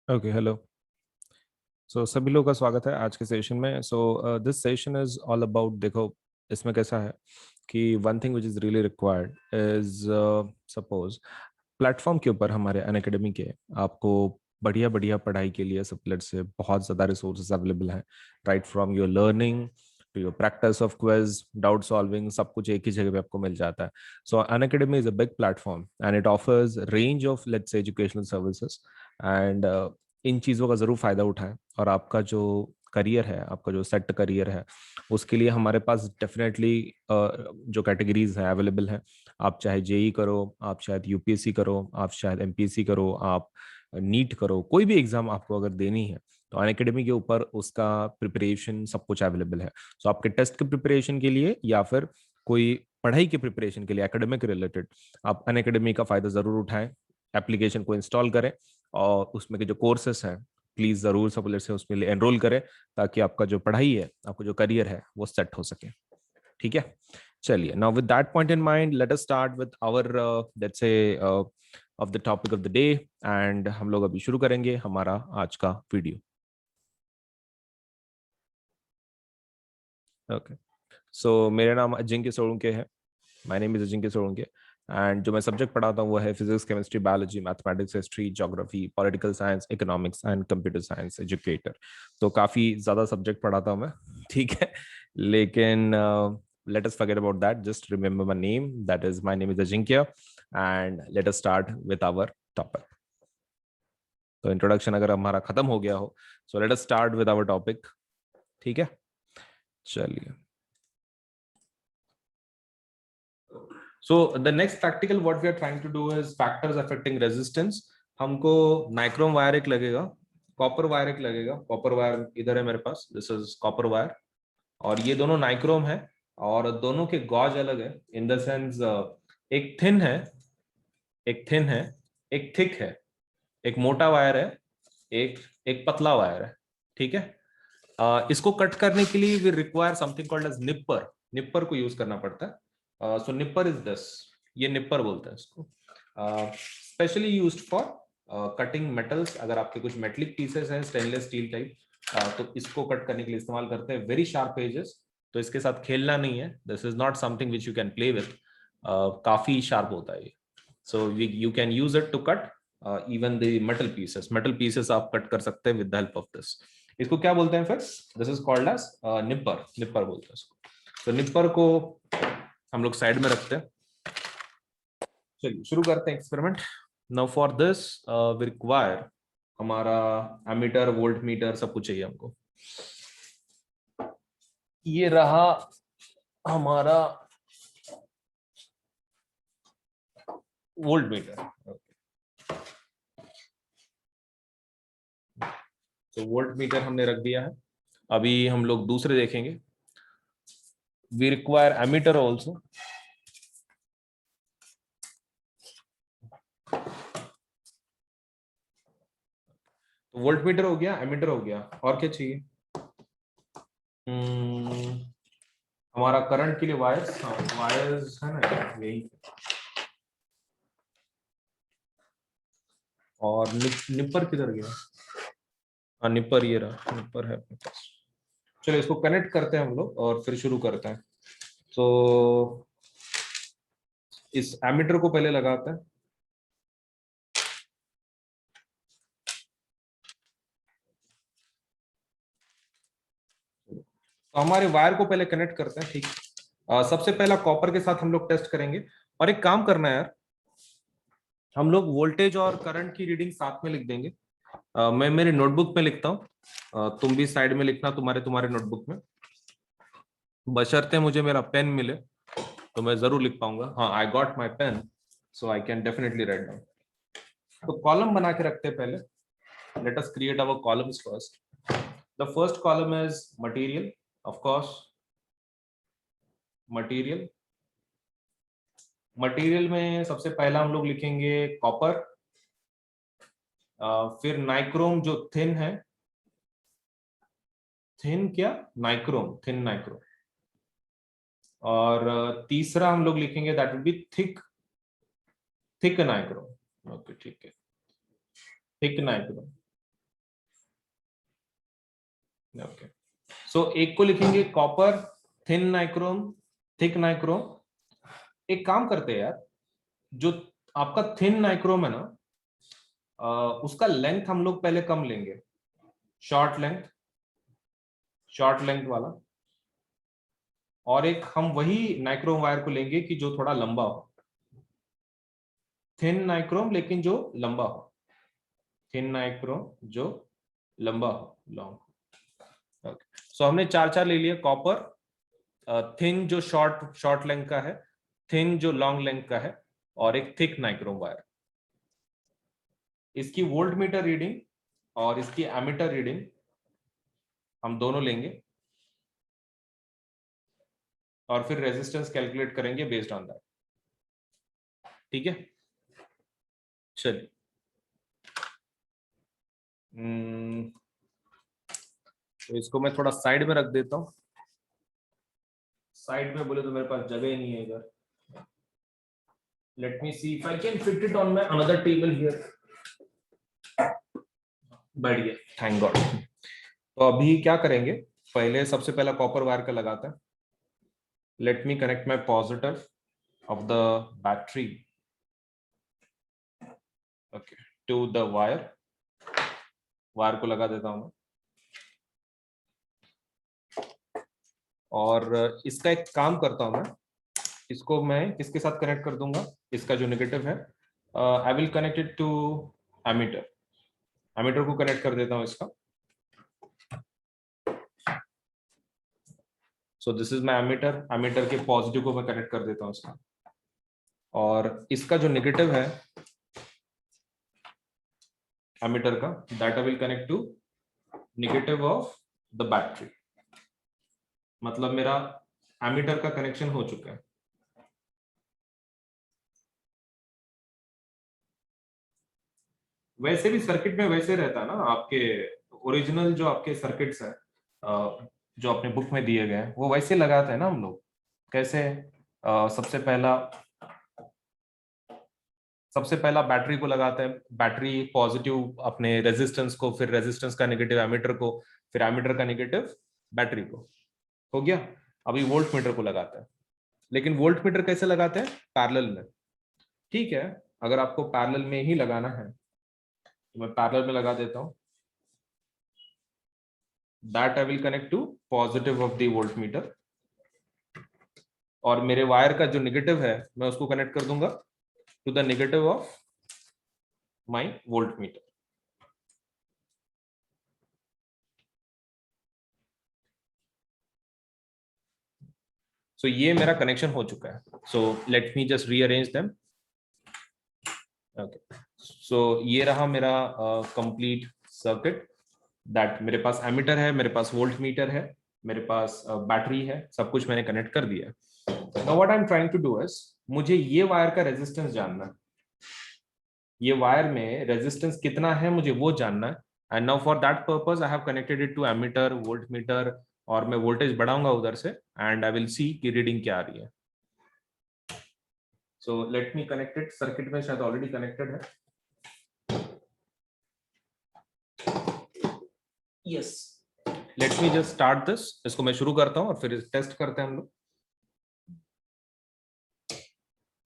Okay, hello. सो सभी लोगों का स्वागत है आज के सेशन में। This session is all about, देखो इसमें कैसा है कि one thing which is really required is, suppose platform के ऊपर हमारे अनअकैडमी के आपको बढ़िया बढ़िया पढ़ाई के लिए सबलेट से बहुत ज़्यादा रिसोर्सेज अवेलेबल हैं। Right from your learning to your practice of quiz, doubt solving, सब कुछ एक ही जगह पे आपको मिल जाता है। सो Unacademy is a big platform and it offers range of let's say educational services and in चीज़ों का ज़रूर फ़ायदा उठाएं। और आपका जो करियर है, आपका जो सेट करियर है, उसके लिए हमारे पास डेफिनेटली जो कैटेगरीज हैं अवेलेबल हैं। आप चाहे जेई करो, आप शायद यूपीएससी करो, आप शायद एमपीएससी करो, आप नीट करो, कोई भी एग्जाम आपको अगर देनी है तो अनअकैडमी के ऊपर उसका प्रिपरेशन सब कुछ अवेलेबल है। सो आपके टेस्ट के प्रिपरेशन के लिए या फिर कोई पढ़ाई के प्रिपरेशन के लिए एकेडमिक रिलेटेड, आप अनअकैडमी का फायदा जरूर उठाएं। एप्लीकेशन को इंस्टॉल करें और उसमें के जो कोर्सेस हैं प्लीज जरूर सबलेट से उसमें एनरोल करें, ताकि आपका जो पढ़ाई है, आपका जो करियर है वो सेट हो सके। ठीक है, चलिए। Now with that point in mind, let us start with our let's say of the topic of the day. And हम लोग अभी शुरू करेंगे हमारा आज का वीडियो। ओके, सो मेरा नाम अजिंक्य सोलंके है। My name is Ajinkya Solanke. And जो मैं सब्जेक्ट पढ़ाता हूँ वो है physics, chemistry, biology, mathematics, history, geography, political science, economics and computer science educator. तो काफ़ी ज़्यादा सब्जेक्ट पढ़ाता हूँ मैं। ठीक है, लेकिन let us forget about that. Just remember my name. That is, my name is Ajinkya. And let us start with our topic. तो इंट्रोडक्शन अगर हमारा खत्म हो गया हो, so let us start with our topic. ठीक है, चलिए। So the next practical what we are trying to do is factors affecting resistance. हमको नाइक्रोम वायर एक लगेगा, कॉपर वायर एक लगेगा। कॉपर वायर इधर है मेरे पास, दिस इज कॉपर वायर, और ये दोनों नाइक्रोम है और दोनों के गॉज अलग है। इन द सेंस एक थिन है, एक थिन है, एक थिक है, एक मोटा वायर है, एक एक पतला वायर है। ठीक है, इसको कट करने के लिए we require something called edge nipper. Nipper को यूज करना पड़ता है। सो निपर इज दिस, ये निपर बोलते हैं इसको। Specially used for cutting metals. अगर आपके कुछ मेटलिक पीसेस हैं स्टेनलेस स्टील टाइप, तो इसको कट करने के लिए इस्तेमाल करते हैं। वेरी शार्प एजेस, तो इसके साथ खेलना नहीं है। This is not something which you can play with. काफी शार्प होता है ये। So you can use it to cut even the metal pieces. Metal pieces आप कट कर सकते हैं with the help of this. इसको क्या बोलते हैं फिर? This is called edge nipper. Nipper बोलते हैं इसको। तो निपर को हम लोग साइड में रखते हैं। चलिए शुरू करते हैं experiment. Now for this we require, हमारा एमीटर, वोल्ट मीटर, सब कुछ चाहिए हमको। ये रहा हमारा वोल्ट मीटर। तो वोल्ट मीटर हमने रख दिया है। अभी हम लोग दूसरे देखेंगे। We require ammeter also. तो वोल्ट मीटर हो गया, एमीटर हो गया, और क्या चाहिए? हमारा करंट के लिए वायर्स। हाँ, वायर्स है ना यही। और निपर किधर गया? हाँ, निपर ये रहा, निपर है अपने पास। चलो इसको कनेक्ट करते हैं हम लोग और फिर शुरू करते हैं। तो इस एमीटर को पहले लगाते हैं। तो हमारे वायर को पहले कनेक्ट करते हैं। ठीक, सबसे पहला कॉपर के साथ हम लोग टेस्ट करेंगे। और एक काम करना है यार, हम लोग वोल्टेज और करंट की रीडिंग साथ में लिख देंगे। मैं मेरे नोटबुक में लिखता हूँ, तुम भी साइड में लिखना तुम्हारे तुम्हारे नोटबुक में। बशर्ते मुझे मेरा पेन मिले तो मैं जरूर लिख पाऊंगा। हाँ, I got my pen, so I can definitely write down. तो कॉलम बना के रखते हैं पहले। Let us create our columns first. The first column is material, of course. Material, material में सबसे पहला हम लोग लिखेंगे कॉपर। फिर नाइक्रोम जो थिन है, थिन क्या, नाइक्रोम, थिन नाइक्रोम। और तीसरा हम लोग लिखेंगे that will be thick, thick nichrome. Okay ठीक है, थिक नाइक्रोम। सो एक को लिखेंगे copper thin nichrome thick nichrome. एक काम करते हैं यार, जो आपका थिन नाइक्रोम है ना, उसका लेंथ हम लोग पहले कम लेंगे, शॉर्ट लेंथ वाला, और एक हम वही नाइक्रोम वायर को लेंगे कि जो थोड़ा लंबा हो, थिन नाइक्रोम लेकिन जो लंबा हो, थिन नाइक्रोम जो लंबा हो, लॉन्ग। सो हमने चार ले लिया, कॉपर थिन जो शॉर्ट लेंथ का है, थिन जो लॉन्ग लेंथ का है, और एक थिक नाइक्रोम वायर। इसकी वोल्ट मीटर रीडिंग और इसकी एमीटर रीडिंग हम दोनों लेंगे और फिर रेजिस्टेंस कैलकुलेट करेंगे बेस्ड ऑन दैट। ठीक है, चलिए। तो इसको मैं थोड़ा साइड में रख देता हूं। साइड में बोले तो मेरे पास जगह ही नहीं है इधर। Let me see if I can fit it on my another table here. बैठ गया, थैंक गॉड। तो अभी क्या करेंगे, पहले सबसे पहला कॉपर वायर का लगाते हैं। Let me connect my positive of the battery okay to the wire. Wire को लगा देता हूं मैं, और इसका एक काम करता हूं मैं, इसको मैं किसके साथ कनेक्ट कर दूंगा, इसका जो नेगेटिव है, I will connect it to ammeter. Ammeter को कनेक्ट कर देता हूं इसका। So this is my ammeter. Ammeter के पॉजिटिव को मैं कनेक्ट कर देता हूं इसका, और इसका जो नेगेटिव है एमीटर का, that I will connect to negative of the battery. मतलब मेरा एमीटर का कनेक्शन हो चुका है। वैसे भी सर्किट में वैसे रहता है ना, आपके ओरिजिनल जो आपके सर्किट्स है, जो अपने बुक में दिए गए हैं, वो वैसे लगाते हैं ना हम लोग। कैसे, सबसे पहला बैटरी को लगाते हैं, बैटरी पॉजिटिव अपने रेजिस्टेंस को, फिर रेजिस्टेंस का नेगेटिव एमीटर को, फिर एमीटर का नेगेटिव बैटरी को। हो गया। अभी वोल्ट मीटर को लगाते हैं, लेकिन वोल्ट मीटर कैसे लगाते हैं, पैरेलल में। ठीक है, अगर आपको पैरेलल में ही लगाना है तो मैं पैरेलल में लगा देता हूं। That I will connect to positive of the volt meter, और मेरे वायर का जो नेगेटिव है मैं उसको कनेक्ट कर दूंगा to the negative of my voltmeter. So ये मेरा कनेक्शन हो चुका है। So let me just rearrange them. Okay, so ये रहा मेरा कंप्लीट सर्किट। दैट मेरे पास एमीटर है, मेरे पास वोल्ट मीटर है, मेरे पास बैटरी है, सब कुछ मैंने कनेक्ट कर दिया। Now what I am trying to do is, मुझे ये वायर का रेजिस्टेंस जानना है। ये वायर में रेजिस्टेंस कितना है मुझे वो जानना है। And now for that purpose I have connected it to ammeter, volt meter, और मैं वोल्टेज बढ़ाऊंगा उधर से, एंड आई विल सी कि रीडिंग क्या आ रही है। So let me connect it. Circuit में शायद ऑलरेडी कनेक्टेड है। Yes, late me just start this. इसको मैं शुरू करता हूं और फिर टेस्ट करते हैं हम लोग।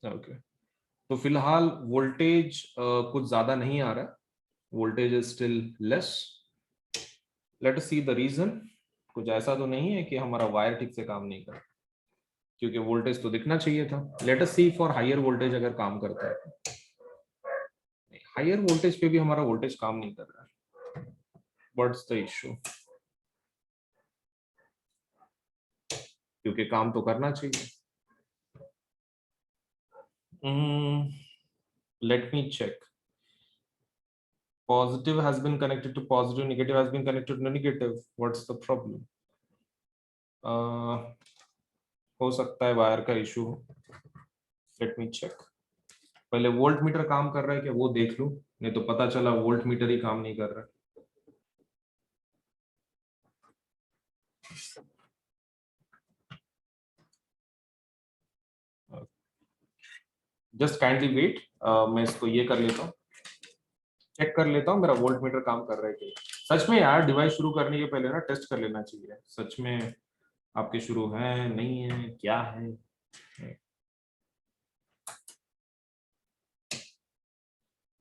ओके, तो फिलहाल वोल्टेज कुछ ज्यादा नहीं आ रहा है, voltage is still less. Let us see the reason. कुछ ऐसा तो नहीं है कि हमारा वायर ठीक से काम नहीं कर रहा, क्योंकि वोल्टेज तो दिखना चाहिए था। Let us see for higher voltage अगर काम करता है। हायर वोल्टेज पे भी हमारा वोल्टेज काम नहीं कर रहा है। व्हाट्स द इशू, क्योंकि काम तो करना चाहिए। Let me check. Positive has been connected to positive, negative has been connected to negative. What's the problem? हो सकता है वायर का इशू हो। Let me check. पहले वोल्ट मीटर काम कर रहा है क्या वो देख लूं, नहीं तो पता चला वोल्ट मीटर ही काम नहीं कर रहा है। जस्ट काइंडली वेट, मैं इसको ये कर लेता हूँ, चेक कर लेता हूँ मेरा वोल्ट मीटर काम कर रहा है कि सच में यार डिवाइस शुरू करने के पहले ना टेस्ट कर लेना चाहिए, सच में आपके शुरू है नहीं है क्या है।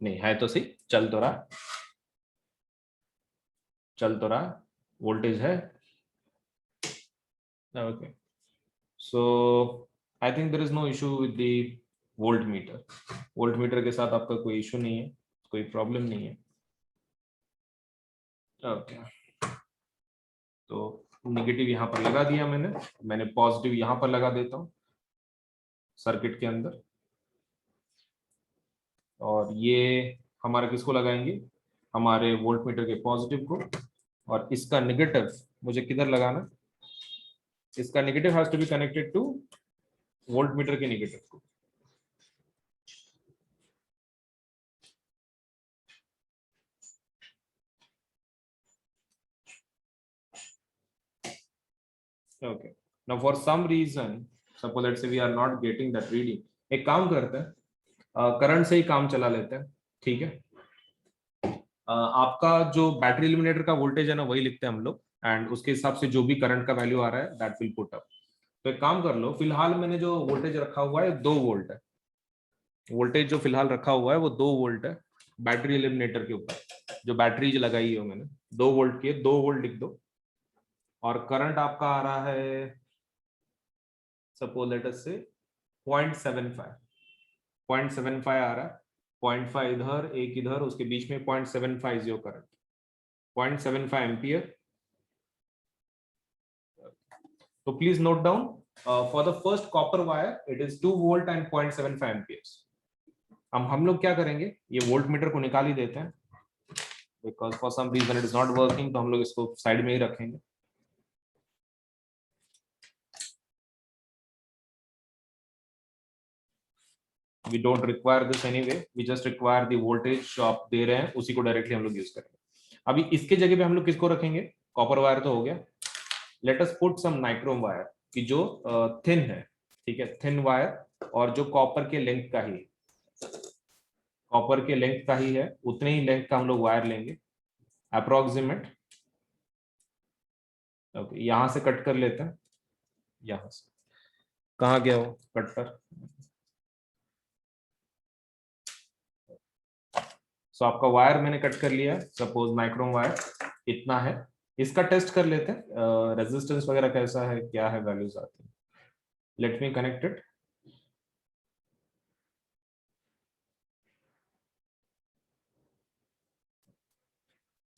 नहीं है तो सही, चल तो रहा, चल तो रहा, वोल्टेज है। Okay, so I think there is no issue with the volt meter. Volt meter के साथ आपका कोई इशू नहीं है, कोई प्रॉब्लम नहीं है। ओके, तो निगेटिव यहाँ पर लगा दिया मैंने, मैंने पॉजिटिव यहाँ पर लगा देता हूँ सर्किट के अंदर। और ये हमारा किसको लगाएंगे, हमारे वोल्ट मीटर के पॉजिटिव को। और इसका नेगेटिव मुझे किधर लगाना, इसका negative has to be connected to volt meter के नेगेटिव को। Okay, now for some reason suppose let's say we are not getting that reading, एक काम करते हैं करंट से ही काम चला लेते हैं, ठीक है। आपका जो बैटरी एलिमिनेटर का वोल्टेज है ना वही लिखते हैं हम लोग, एंड उसके हिसाब से जो भी करंट का वैल्यू आ रहा है दैट विल पुट अप। तो एक काम कर लो, फिलहाल मैंने जो वोल्टेज रखा हुआ है 2 वोल्ट है, वोल्टेज जो फिलहाल रखा हुआ है वो 2 वोल्ट है बैटरी एलिमिनेटर के ऊपर। जो बैटरी लगाई है मैंने 2 वोल्ट की है, 2 वोल्ट लिख दो। और करंट आपका आ रहा है सपोज लेट अस से 0.75, 0.75 आ रहा है, 0.5 इधर एक इधर, उसके बीच में 0.75 इज योर करंट, 0.75 एम्पियर। तो please note down for the first copper wire it is 2 volt and 0.75 amperes. हम लोग क्या करेंगे, ये वोल्ट मीटर को निकाल ही देते हैं, because for some reason it is not working, तो हम लोग इसको साइड में ही रखेंगे। We don't require this anyway, we just require the voltage जो आप दे रहे हैं उसी को डायरेक्टली हम लोग यूज करेंगे। अभी इसके जगह पे हम लोग किसको रखेंगे, कॉपर वायर तो हो गया, let us put some nichrome wire की जो थिन है, ठीक है, थिन वायर, और जो कॉपर के लेंथ का ही, कॉपर के लेंथ का ही है उतने ही लेंथ का हम लोग वायर लेंगे अप्रोक्सीमेट। ओके, यहां से कट कर लेते हैं, यहां से कहाँ गया वो कटर। सो आपका वायर मैंने कट कर लिया, सपोज माइक्रोम वायर इतना है। इसका टेस्ट कर लेते हैं रेजिस्टेंस वगैरह कैसा है, क्या है वैल्यूज आती है। Late me connect it.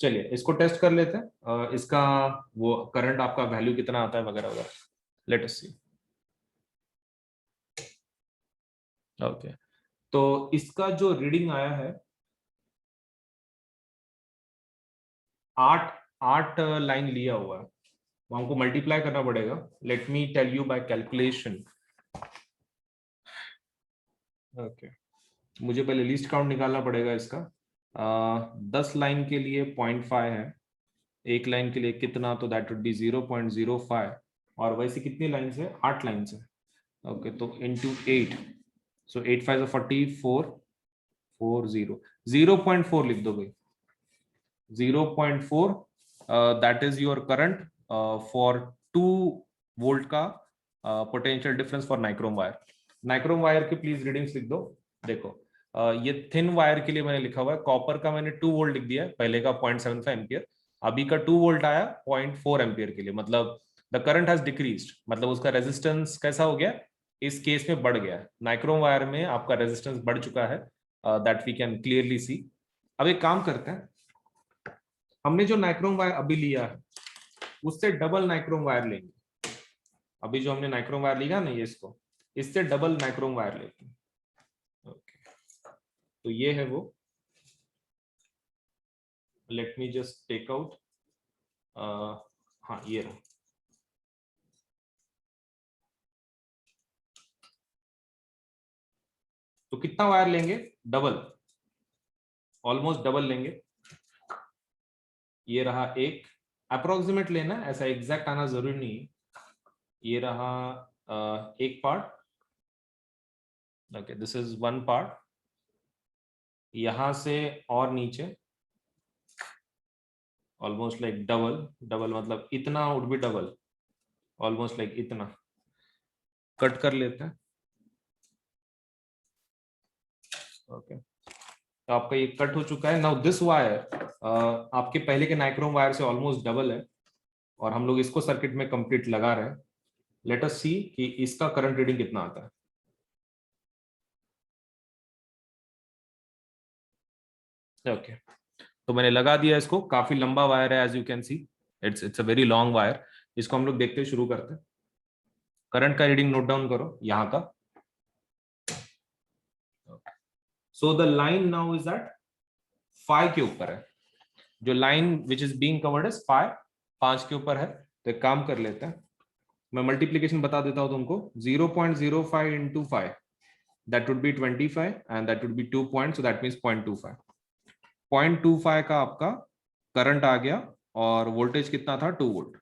चलिए इसको टेस्ट कर लेते हैं, इसका वो करंट आपका वैल्यू कितना आता है वगैरह वगैरह। लेट अस सी। ओके, तो इसका जो रीडिंग आया है 8, 8 लाइन लिया हुआ है, वो हमको मल्टीप्लाई करना पड़ेगा। Let me tell you by calculation. Okay, मुझे पहले लिस्ट काउंट निकालना पड़ेगा इसका। 10 लाइन के लिए 0.5 है, एक लाइन के लिए कितना, तो दैट वुड बी 0.05। और वैसे कितनी लाइन है, 8 लाइन है। ओके, तो इनटू 8, सो 8 5 44, 40, 0.4 लिख दो भाई, 0.4 that is your current for 2 volt का potential difference for nichrome wire. Nichrome wire की प्लीज रीडिंग्स लिख दो। देखो ये थिन वायर के लिए मैंने लिखा हुआ है, कॉपर का मैंने 2 वोल्ट लिख दिया, पहले का 0.75 एम्पियर, अभी का 2 वोल्ट आया 0.4 एम्पियर के लिए, मतलब द करंट हैज डिक्रीज्ड, मतलब उसका रेजिस्टेंस कैसा हो गया, इस केस में बढ़ गया। नाइक्रोम वायर में आपका रेजिस्टेंस बढ़ चुका है, that we can clearly see. अब एक काम करते हैं, हमने जो नाइक्रोम वायर अभी लिया है उससे डबल नाइक्रोम वायर लेंगे। अभी जो हमने नाइक्रोम वायर लिया ना ये, इसको इससे डबल नाइक्रोम वायर लेते हैं। ओके, तो ये है वो, let me just take out, हाँ ये रहा। तो कितना वायर लेंगे, डबल, ऑलमोस्ट डबल लेंगे। ये रहा एक, अप्रोक्सीमेट लेना, ऐसा एग्जैक्ट आना जरूरी नहीं है। ये रहा एक part. Okay, this is one part, यहां से और नीचे, ऑलमोस्ट लाइक डबल, डबल मतलब इतना would be double, almost like इतना। कट कर लेते हैं। ओके, तो आपका ये कट हो चुका है। नाउ दिस वायर आपके पहले के नाइक्रोम वायर से ऑलमोस्ट डबल है, और हम लोग इसको सर्किट में कंप्लीट लगा रहे हैं। लेट अस सी कि इसका करंट रीडिंग कितना आता है। ओके, तो मैंने लगा दिया इसको। काफी लंबा वायर है, as you can see it's a very long wire. इसको हम लोग देखते शुरू करते हैं। करंट का रीडिंग नोट डाउन करो यहाँ का। So the line now is at 5 के ऊपर है। जो line which is being covered is 5 के ऊपर है। तो एक काम कर लेते हैं, मैं मल्टीप्लीकेशन बता देता हूं तुमको। 0.05 into 5, that would B 25, and that would be 2 point, so that means 0.25। 0.25 का आपका करंट आ गया, और वोल्टेज कितना था, 2 वोल्ट।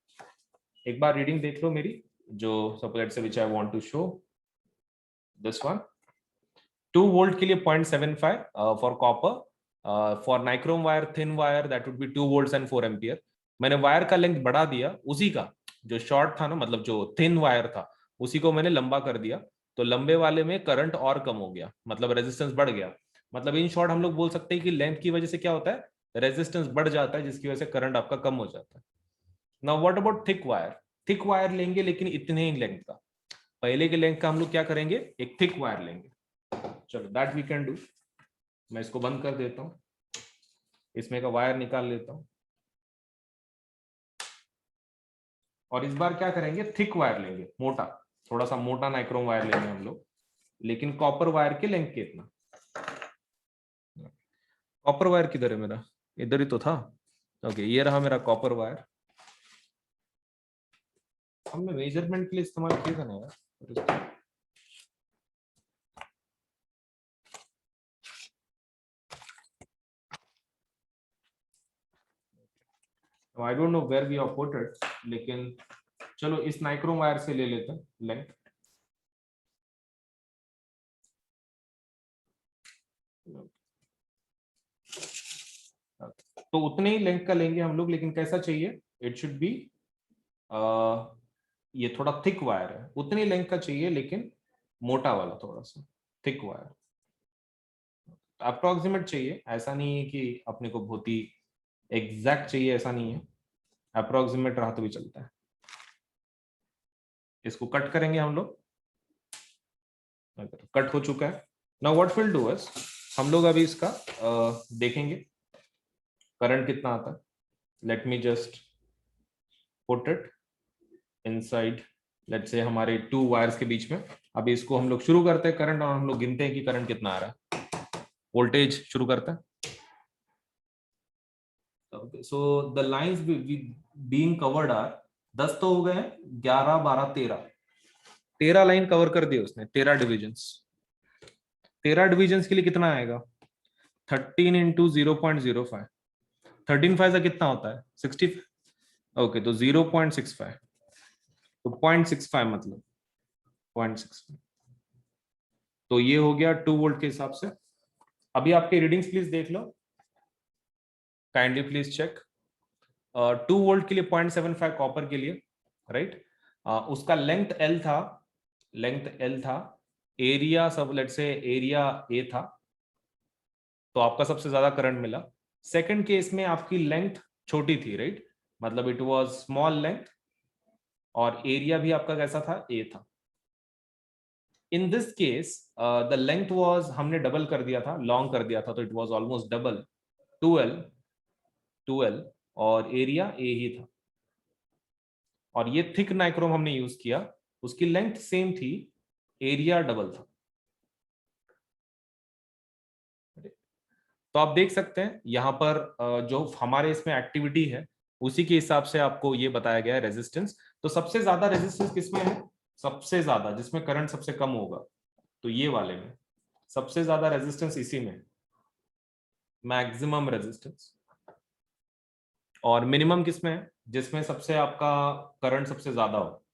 एक बार रीडिंग देख लो मेरी, जो सपोज से which I want to show this one. 2 volt के लिए 0.75 for copper, for nichrome wire thin wire that would be 2 volts and 4 ampere. मैंने वायर का लेंथ बढ़ा दिया, उसी का जो शॉर्ट था ना, मतलब जो थिन वायर था, उसी को मैंने लंबा कर दिया। तो लंबे वाले में करंट और कम हो गया, मतलब रेजिस्टेंस बढ़ गया। मतलब इन शॉर्ट हम लोग बोल सकते हैं कि लेंथ की वजह से क्या होता है, रेजिस्टेंस बढ़ जाता है, जिसकी वजह से करंट आपका कम हो जाता है। Now what about thick wire? Thick wire लेंगे लेकिन इतने ही लेंथ का। पहले के लेंथ का हम लोग क्या करेंगे, एक थिक वायर लेंगे। चलो दैट वी कैन डू। मैं इसको बंद कर देता हूं, इसमें का वायर निकाल लेता हूं, और इस बार क्या करेंगे, थिक वायर लेंगे, मोटा, थोड़ा सा मोटा नाइक्रोम वायर लेंगे हम लोग, लेकिन कॉपर वायर के लेंथ के इतना। कॉपर वायर किधर है मेरा, इधर ही तो था। ओके, ये रहा मेरा कॉपर वायर। हमने मेजरमेंट के लिए इस्तेमाल किया था ना यार। I don't know where we have put it, लेकिन चलो इस नाइक्रोम वायर से ले लेते हैं लेंथ। तो उतने ही लेंथ का लेंगे हम लोग, लेकिन कैसा चाहिए, इट शुड बी, ये थोड़ा थिक वायर है, उतनी लेंथ का चाहिए, लेकिन मोटा वाला थोड़ा सा थिक वायर। अप्रोक्सीमेट चाहिए, ऐसा नहीं है कि अपने को बहुत ही एग्जैक्ट चाहिए, ऐसा नहीं है। अप्रोक्सीमेट रहा तो भी चलता है। इसको कट करेंगे हम लोग। कट हो चुका है। Now what will do is, हम लोग अभी इसका देखेंगे करंट कितना आता है। Late me just put it inside, let's say हमारे 2 वायर्स के बीच में। अभी इसको हम लोग शुरू करते हैं करंट, और हम लोग गिनते हैं कि करंट कितना आ रहा है। वोल्टेज शुरू करते हैं। So the lines being covered are, 10 तो हो गए, 11 12 13, 13 लाइन कवर कर दिए उसने, 13 डिविजन्स। 13 डिविजन्स के लिए कितना आएगा, 13 इंटू 0.05। 13 5 कितना होता है, 60। ओके, तो 0.65, तो 0.65 मतलब 0.65। तो ये हो गया 2 वोल्ट के हिसाब से। अभी आपके रीडिंग्स प्लीज देख लो, काइंडली प्लीज चेक। 2 वोल्ट के लिए 0.75 कॉपर के लिए, राइट। उसका लेंथ एल था, लेंथ एल था। एरिया सब लेट से एरिया ए था, तो आपका सबसे ज्यादा करंट मिला। सेकंड केस में आपकी लेंथ छोटी थी, राइट, मतलब इट वाज स्मॉल लेंथ, और एरिया भी आपका कैसा था, ए था। In this case the length was, हमने डबल कर दिया था, लॉन्ग कर दिया था, तो it was almost double, 2L, 2L, और एरिया ए ही था। और ये थिक नाइक्रोम हमने यूज किया, उसकी लेंथ सेम थी, एरिया डबल था। तो आप देख सकते हैं यहां पर जो हमारे इसमें एक्टिविटी है, उसी के हिसाब से आपको ये बताया गया है रेजिस्टेंस। तो सबसे ज्यादा रेजिस्टेंस किसमें है, सबसे ज्यादा जिसमें करंट सबसे कम होगा, तो ये वाले में सबसे ज्यादा रेजिस्टेंस इसी में, मैक्सिमम रेजिस्टेंस। और मिनिमम किसमें है, जिसमें सबसे आपका करंट सबसे ज्यादा हो,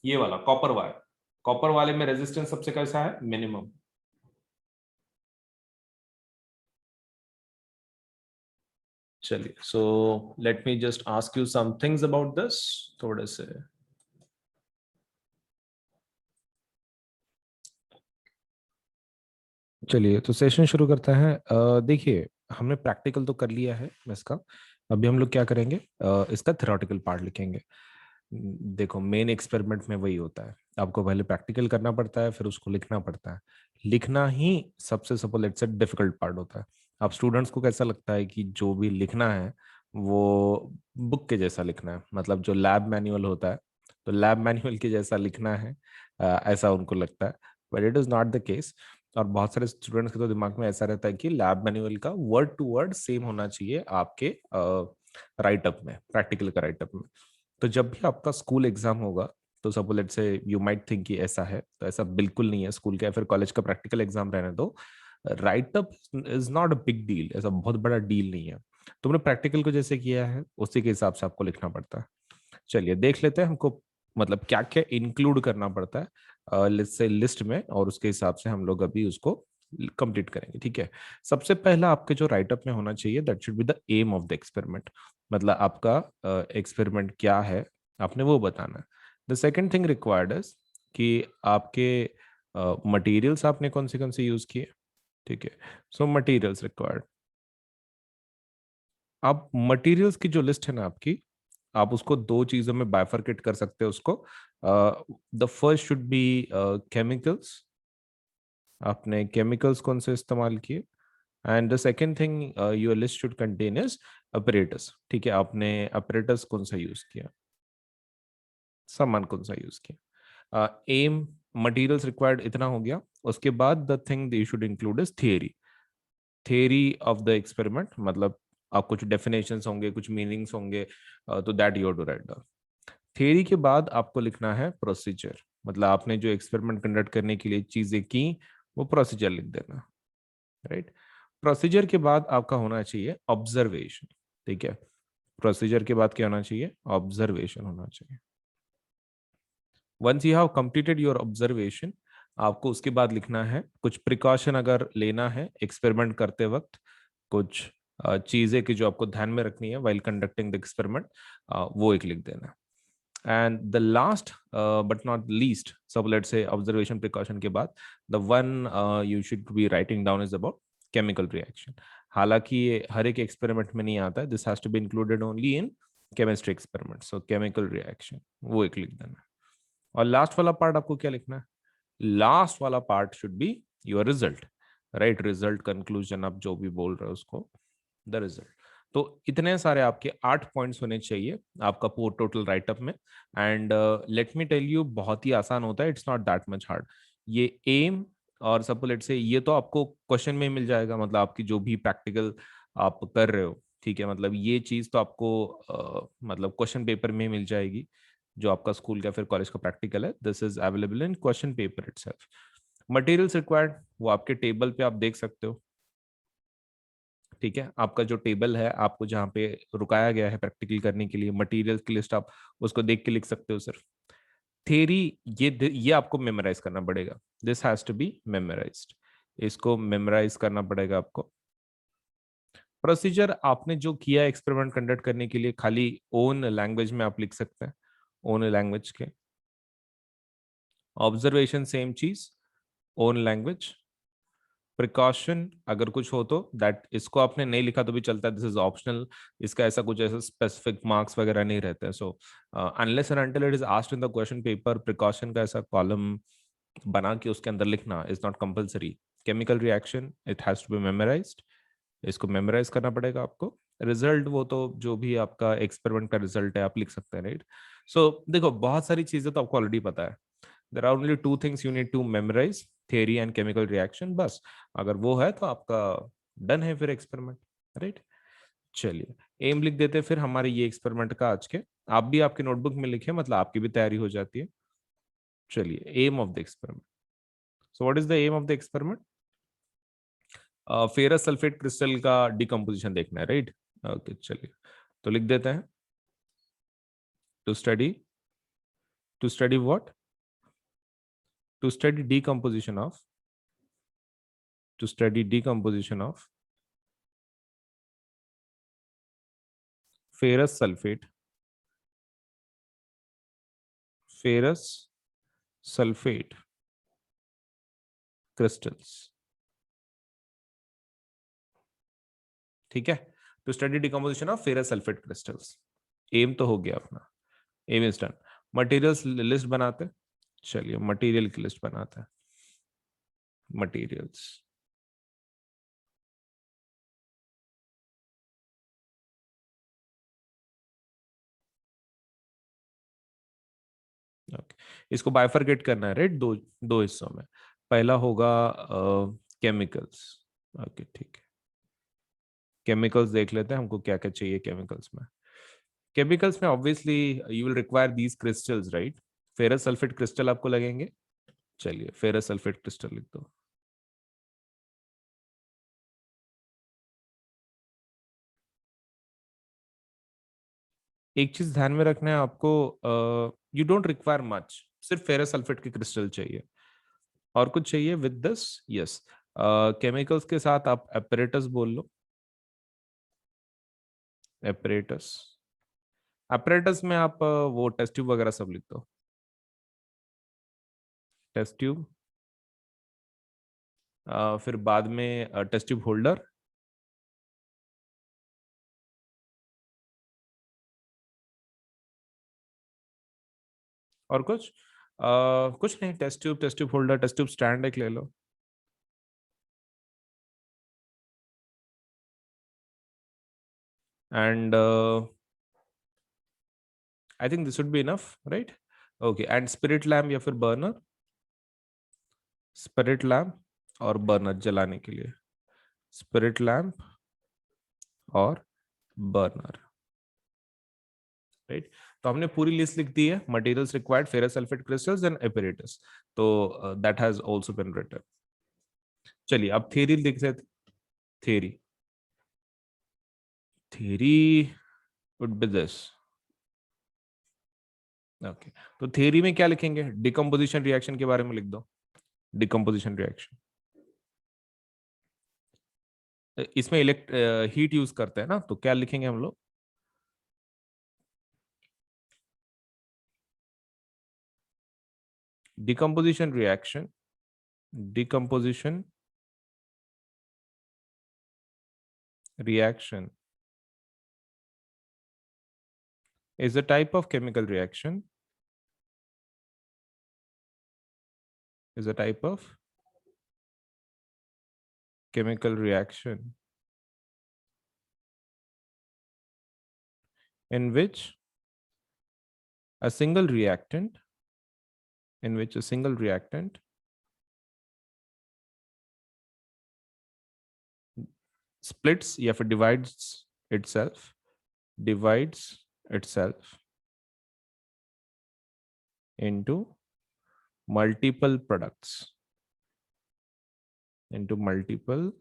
ये वाला कॉपर वायर। कॉपर वाले में रेजिस्टेंस सबसे कैसा है, मिनिमम। चलिए, so let me just ask you some things about this थोड़े से। चलिए, तो सेशन शुरू करते हैं। देखिए, हमने प्रैक्टिकल तो कर लिया है इसका। अभी हम लोग क्या करेंगे, इसका थ्योरेटिकल पार्ट लिखेंगे। देखो, मेन एक्सपेरिमेंट में वही होता है, आपको पहले प्रैक्टिकल करना पड़ता है, फिर उसको लिखना पड़ता है। लिखना ही सबसे suppose it's a difficult part होता है। अब स्टूडेंट्स को कैसा लगता है कि जो भी लिखना है वो बुक के जैसा लिखना है, मतलब जो लैब मैनुअल होता है, तो लैब मैनुअल के जैसा लिखना है, ऐसा उनको लगता है। But it is not the case. और बहुत सारे स्टूडेंट्स के तो दिमाग में ऐसा रहता है कि लैब मैनुअल का वर्ड टू वर्ड सेम होना चाहिए आपके राइटअप में, प्रैक्टिकल का राइटअप में। तो जब भी आपका स्कूल एग्जाम होगा, तो सपोज लेट्स से यू माइट थिंक कि ऐसा है, तो ऐसा बिल्कुल नहीं है। स्कूल का या फिर कॉलेज का प्रैक्टिकल एग्जाम रहने दो, writeup is not a big deal, ऐसा बहुत बड़ा डील नहीं है। तुमने प्रैक्टिकल को जैसे किया है उसी के हिसाब से आपको लिखना पड़ता है। चलिए देख लेते हैं हमको मतलब क्या क्या इंक्लूड करना पड़ता है लिस्ट से लिस्ट में, और उसके हिसाब से हम लोग अभी उसको कंप्लीट करेंगे। ठीक है, सबसे पहला आपके जो राइटअप में होना चाहिए, that should be the aim of the experiment. मतलब आपका एक्सपेरिमेंट क्या है, आपने वो बताना है। The second thing required is कि आपके मटेरियल्स आपने कौन से यूज किए। ठीक है, सो मटेरियल्स रिक्वायर्ड। आप मटेरियल्स की जो लिस्ट है ना आपकी, आप उसको दो चीजों में बाइफरकेट कर सकते हो उसको। The first should be chemicals, आपने केमिकल्स कौन से इस्तेमाल किए। And the second thing your list should contain is apparatus. ठीक है, आपने अपरेटस कौन सा यूज किया, सामान कौन सा यूज किया। एम, मटेरियल्स रिक्वायर्ड, इतना हो गया। उसके बाद the thing you should include is theory. Theory of the experiment, मतलब आप कुछ डेफिनेशंस होंगे, कुछ मीनिंग्स होंगे, तो that you to write down. Theory के बाद आपको लिखना है प्रोसीजर, मतलब आपने जो एक्सपेरिमेंट कंडक्ट करने के लिए चीजें की, वो प्रोसीजर लिख देना। राइट, प्रोसीजर के बाद आपका होना चाहिए ऑब्जर्वेशन। ठीक है, प्रोसीजर के बाद क्या होना चाहिए, ऑब्जर्वेशन होना चाहिए। Once you have completed your observation, आपको उसके बाद लिखना है कुछ प्रिकॉशन अगर लेना है एक्सपेरिमेंट करते वक्त, कुछ चीजें की जो आपको ध्यान में रखनी है वाइल कंडक्टिंग द एक्सपेरिमेंट, वो एक लिख देना। And the last but not least, so let's say observation precaution के बाद the one you should be writing down is about chemical reaction. हालांकि ये हर एक एक्सपेरिमेंट में नहीं आता है, this has to be included only in chemistry experiment, so chemical reaction वो एक लिख देना। और लास्ट वाला पार्ट आपको क्या लिखना है, लास्ट वाला part should be your result. Right, result, conclusion, आप जो भी बोल रहे हो उसको, द रिजल्ट। तो इतने सारे आपके 8 पॉइंट्स होने चाहिए आपका पूरा टोटल राइटअप में। And let me tell you, बहुत ही आसान होता है, it's not that much hard. ये एम और सपोज लेट से ये तो आपको क्वेश्चन में मिल जाएगा, मतलब आपकी जो भी प्रैक्टिकल आप कर रहे हो, ठीक है, मतलब ये चीज तो आपको मतलब क्वेश्चन पेपर में मिल जाएगी। जो आपका स्कूल का फिर कॉलेज का प्रैक्टिकल है, this is available in question paper itself. Materials required, वो आपके टेबल पे आप देख सकते हो। ठीक है, आपका जो टेबल है, आपको जहाँ पे रुकाया गया है प्रैक्टिकल करने के लिए, मटेरियल्स की लिस्ट आप उसको देख के लिख सकते हो सिर्फ। थ्योरी, ये आपको मेमोराइज करना पड़ेगा, this has to be memorised, इसको मेमोराइज करना पड़ेगा आपको। प्रोसीजर, आपने जो किया एक्सपेरिमेंट कंडक्ट करने के लिए, खाली ओन लैंग्वेज में आप लिख सकते हैं, ओन लैंग्वेज के। ऑब्जर्वेशन सेम चीज, ओन लैंग्वेज। प्रिकॉशन अगर कुछ हो तो दैट, इसको आपने नहीं लिखा तो भी चलता है, दिस इज ऑप्शनल। इसका ऐसा कुछ ऐसा स्पेसिफिक मार्क्स वगैरह नहीं रहते हैं। So unless and until it is asked in the question paper, precaution का ऐसा कॉलम बना के उसके अंदर लिखना is not compulsory. Chemical reaction, it has to be memorised, इसको मेमोराइज करना पड़ेगा आपको। रिजल्ट, वो तो जो भी आपका एक्सपेरिमेंट का रिजल्ट है आप लिख सकते हैं। राइट, सो देखो बहुत सारी चीजें तो आपको ऑलरेडी पता है। There are only two things you need to memorise, theory and chemical reaction, बस। अगर वो है तो आपका डन है फिर एक्सपेरिमेंट। राइट, चलिए एम लिख देते हैं फिर हमारे ये एक्सपेरिमेंट का आज के। आप भी आपके नोटबुक में लिखे, मतलब आपकी भी तैयारी हो जाती है। चलिए, aim of the experiment, so what is the aim of the experiment, ferrous sulphate crystal का डिकम्पोजिशन देखना है। राइट, ओके चलिए, तो लिख देते हैं to study, to study what, to study decomposition of, to study decomposition of ferrous sulphate, ferrous sulphate crystals. ठीक है, to study decomposition of ferrous sulphate crystals. Aim तो हो गया अपना, aim is done. Materials list बनाते हैं। चलिए material की लिस्ट बनाते हैं। मटेरियल्स, ओके, इसको बाइफरकेट करना है राइट, दो दो हिस्सों में। पहला होगा केमिकल्स। ओके ठीक है, केमिकल्स देख लेते हैं हमको क्या क्या चाहिए केमिकल्स में। केमिकल्स में obviously you will require these crystals right. Ferrous sulphate crystal आपको लगेंगे। चलिए फेरस सल्फेट क्रिस्टल लिख दो। एक चीज ध्यान में रखना है आपको, यू डोंट रिक्वायर मच, सिर्फ फेरस सल्फेट के क्रिस्टल चाहिए। और कुछ चाहिए विद दिस? यस, केमिकल्स के साथ आप एपरेटस बोल लो। एपरेटस, एपरेटस में आप वो टेस्ट ट्यूब वगैरह सब लिख दो। टेस्ट ट्यूब, फिर बाद में टेस्ट ट्यूब होल्डर। और कुछ कुछ नहीं, test tube, test tube holder, test tube stand एक ले लो। And I think this would be enough right. Okay, and spirit lamp या फिर बर्नर। स्पिरिट लैम्प और बर्नर जलाने के लिए, स्पिरिट लैम्प और बर्नर राइट। तो हमने पूरी लिस्ट लिख दी है, materials required ferrous sulphate crystals and apparatus. तो that has also been written. चलिए अब थ्योरी लिख रहे थे। Theory, theory would be this. Okay, तो थ्योरी में क्या लिखेंगे? डिकम्पोजिशन रिएक्शन के बारे में लिख दो। डिकम्पोजिशन रिएक्शन, इसमें इलेक्ट हीट यूज करते हैं ना, तो क्या लिखेंगे हम लोग? Decomposition reaction, decomposition reaction is a type of chemical reaction, is a type of chemical reaction in which a single reactant, in which a single reactant splits या फिर itself divides itself into multiple products, into multiple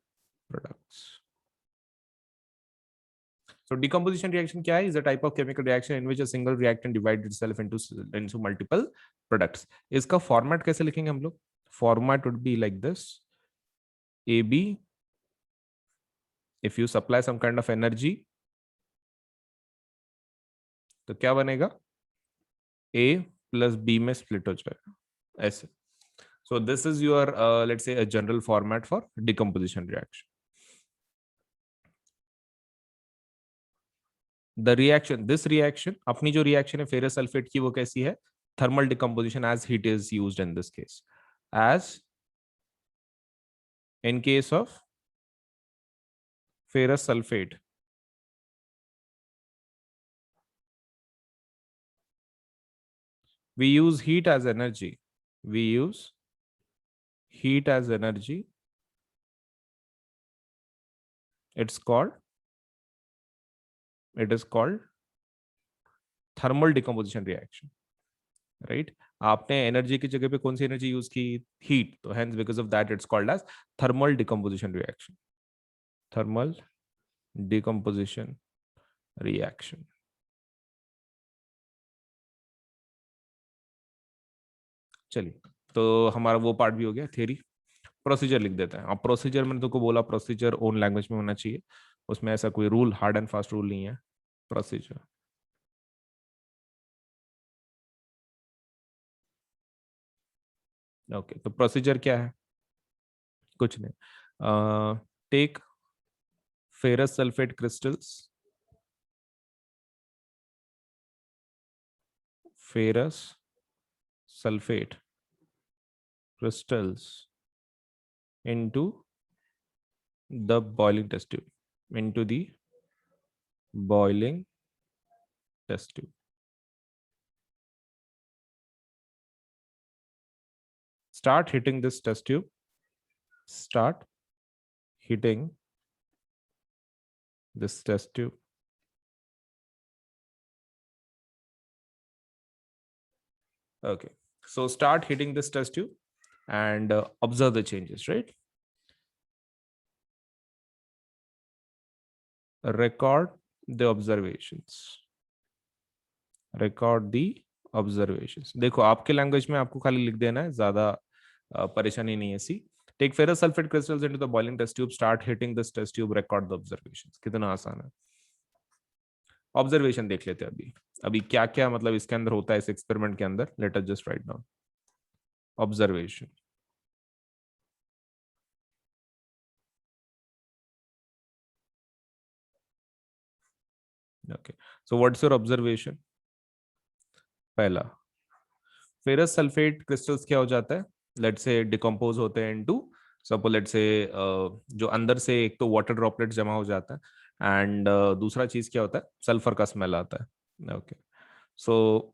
products. So decomposition reaction क्या है? Is a type of chemical reaction in which a single reactant divides itself into multiple products. इसका format कैसे लिखेंगे हम लोग? Format would be like this: AB, if you supply some kind of energy, तो क्या बनेगा? A plus B में split हो जाएगा ऐसे. So this is your let's say a general format for decomposition reaction. The reaction, this reaction, अपनी जो reaction है फेरस सल्फेट की, वो कैसी है? Thermal decomposition as heat is used in this case. As in case of ferrous sulfate, we use heat as energy. We use heat as energy. It's called, it is called thermal decomposition reaction, right? आपने energy की जगह पे कौन सी energy use की? Heat, तो hence because of that it's called as thermal decomposition reaction. Thermal decomposition reaction. चलिए, तो हमारा वो पार्ट भी हो गया, थ्योरी। प्रोसीजर लिख देते हैं। अब प्रोसीजर मैंने तुमको बोला प्रोसीजर ओन लैंग्वेज में होना चाहिए, उसमें ऐसा कोई rule, hard and fast rule नहीं है। प्रोसीजर। ओके, तो प्रोसीजर क्या है? कुछ नहीं। Take ferrous sulphate crystals, ferrous sulphate crystals into the boiling test tube, into the boiling test tube. Start hitting this test tube. Start hitting this test tube. Okay, so start hitting this test tube and observe the changes, right? Record the observations. Record the observations. देखो आपके language में आपको खाली लिख देना है, ज्यादा परेशानी नहीं है। See take ferrous sulphate crystals into the boiling test tube, start heating this test tube, record the observations. कितना आसान है। ऑब्जर्वेशन देख लेते हैं अभी। अभी क्या क्या मतलब इसके अंदर होता है, इस एक्सपेरिमेंट के अंदर। Let us just write down observation. Okay, so what's your observation? पहला, फेरस सल्फेट क्रिस्टल्स क्या हो जाता है, लेट से डिकम्पोज होते हैं इनटू, सपोज लेट से जो अंदर से एक तो वाटर ड्रॉपलेट जमा हो जाता है एंड दूसरा चीज क्या होता है, सल्फर का स्मेल आता है। Okay, so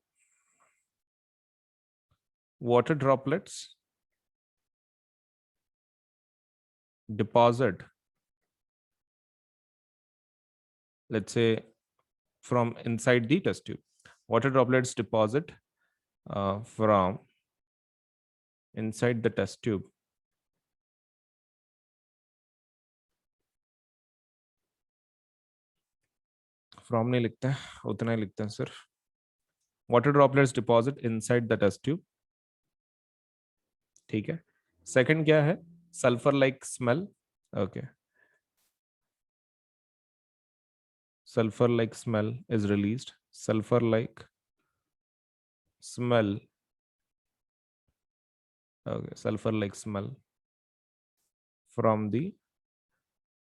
water droplets deposit, let's say from inside the test tube. Water droplets deposit from inside the test tube. From नहीं लिखते हैं, उतना ही लिखते हैं सिर्फ। Water droplets deposit inside the test tube. ठीक है। सेकंड क्या है, sulphur like smell. Okay, sulfur like smell is released. Sulfur like smell. Okay, sulfur like smell from the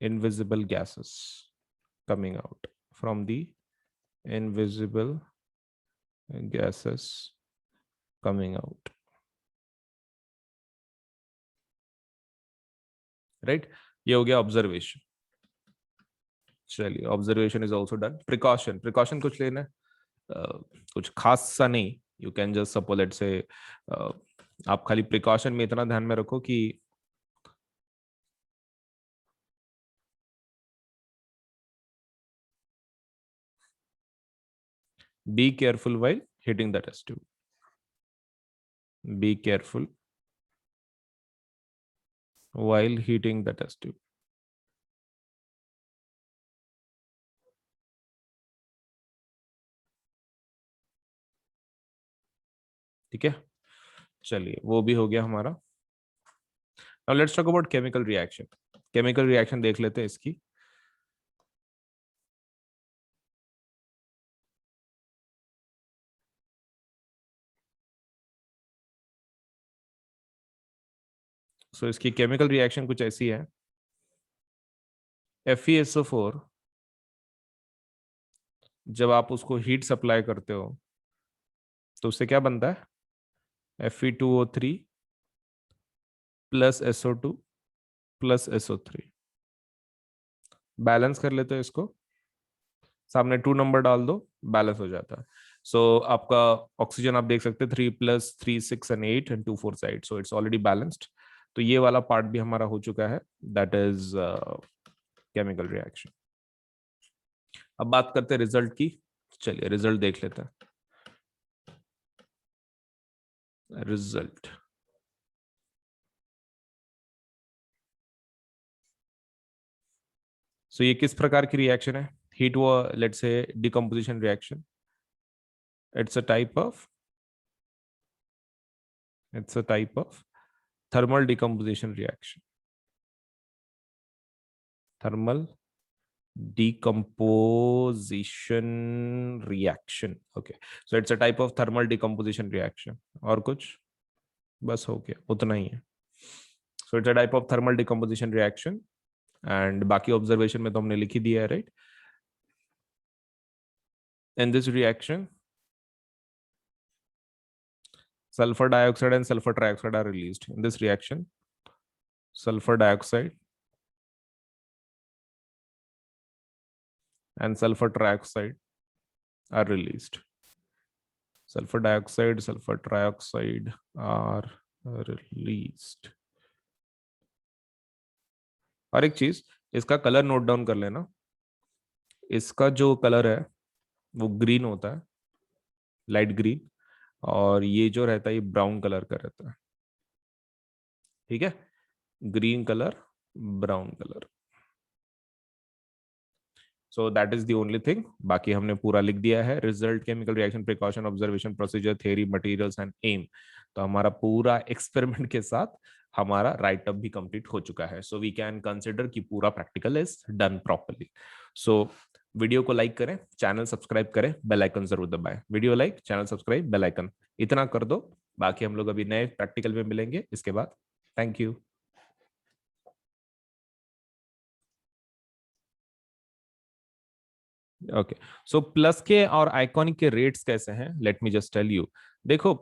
invisible gases coming out, from the invisible gases coming out, right? ये हो गया observation. चलिए, observation is also done. Precaution, precaution कुछ लेना है कुछ खास सा नहीं। You can just suppose let से आप खाली प्रिकॉशन में इतना ध्यान में रखो कि be careful while hitting the test tube. Be careful while heating the test tube. ठीक है, चलिए वो भी हो गया हमारा। Now let's talk about chemical reaction. Chemical reaction देख लेते हैं इसकी। सो इसकी केमिकल रिएक्शन कुछ ऐसी है। FeSO4 जब आप उसको हीट सप्लाई करते हो तो उससे क्या बनता है, Fe2O3 plus SO2 plus SO3। Balance कर लेते हो इसको, सामने 2 नंबर डाल दो, बैलेंस हो जाता है। सो आपका ऑक्सीजन आप देख सकते हैं 3+3 6 and 8 and 2 4 side, so it's already balanced. तो ये वाला पार्ट भी हमारा हो चुका है, दैट इज केमिकल रिएक्शन। अब बात करते हैं रिजल्ट की। चलिए रिजल्ट देख लेते हैं। रिजल्ट, सो ये किस प्रकार की रिएक्शन है, हीट व let's say decomposition reaction. It's a type of, it's a type of thermal decomposition reaction. Thermal decomposition reaction. Okay, so it's a type of thermal decomposition reaction. और कुछ? बस हो गया, उतना ही है. So it's a type of thermal decomposition reaction. And बाकी observation में तो हमने लिख ही दिया है, right? In this reaction, sulfur dioxide and sulfur trioxide are released. In this reaction, sulfur dioxide and sulfur trioxide are released. Sulfur dioxide, sulfur trioxide are released. और एक चीज, इसका कलर नोट डाउन कर लेना. इसका जो कलर है वो ग्रीन होता है, लाइट ग्रीन, और ये जो रहता है ये ब्राउन कलर का रहता है. ठीक है, green colour, brown colour. So that is the only thing. बाकी हमने पूरा लिख दिया है. Result, chemical reaction, precaution, observation, procedure, theory, materials and aim. तो हमारा पूरा एक्सपेरिमेंट के साथ हमारा राइट अप भी कंप्लीट हो चुका है. सो वी कैन कंसिडर कि पूरा practical is done properly. So video को लाइक करें, चैनल सब्सक्राइब करें, बेल आइकन जरूर दबाएं. Video like, channel subscribe, bell icon, इतना कर दो. बाकी हम लोग अभी नए प्रैक्टिकल में मिलेंगे इसके बाद. Thank you. Okay, so plus के और आइकॉनिक के रेट्स कैसे हैं, let me just tell you. देखो,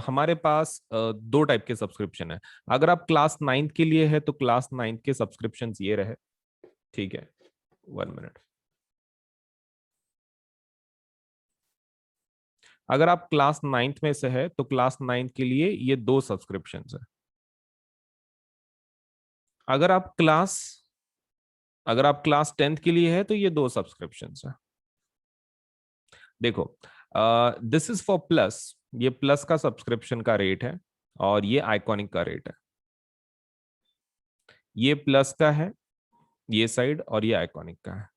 हमारे पास दो टाइप के सब्सक्रिप्शन है. अगर आप क्लास 9 के लिए है तो क्लास 9 के सब्सक्रिप्शन ये रहे. ठीक है, 1 मिनट. अगर आप क्लास 9th में से है तो क्लास 9 के लिए ये दो सब्सक्रिप्शन है. अगर आप क्लास अगर आप क्लास 10th के लिए है तो ये दो सब्सक्रिप्शन है. देखो, दिस इज फॉर प्लस. ये प्लस का सब्सक्रिप्शन का रेट है और ये आइकॉनिक का रेट है. ये प्लस का है ये साइड, और ये आइकॉनिक का है.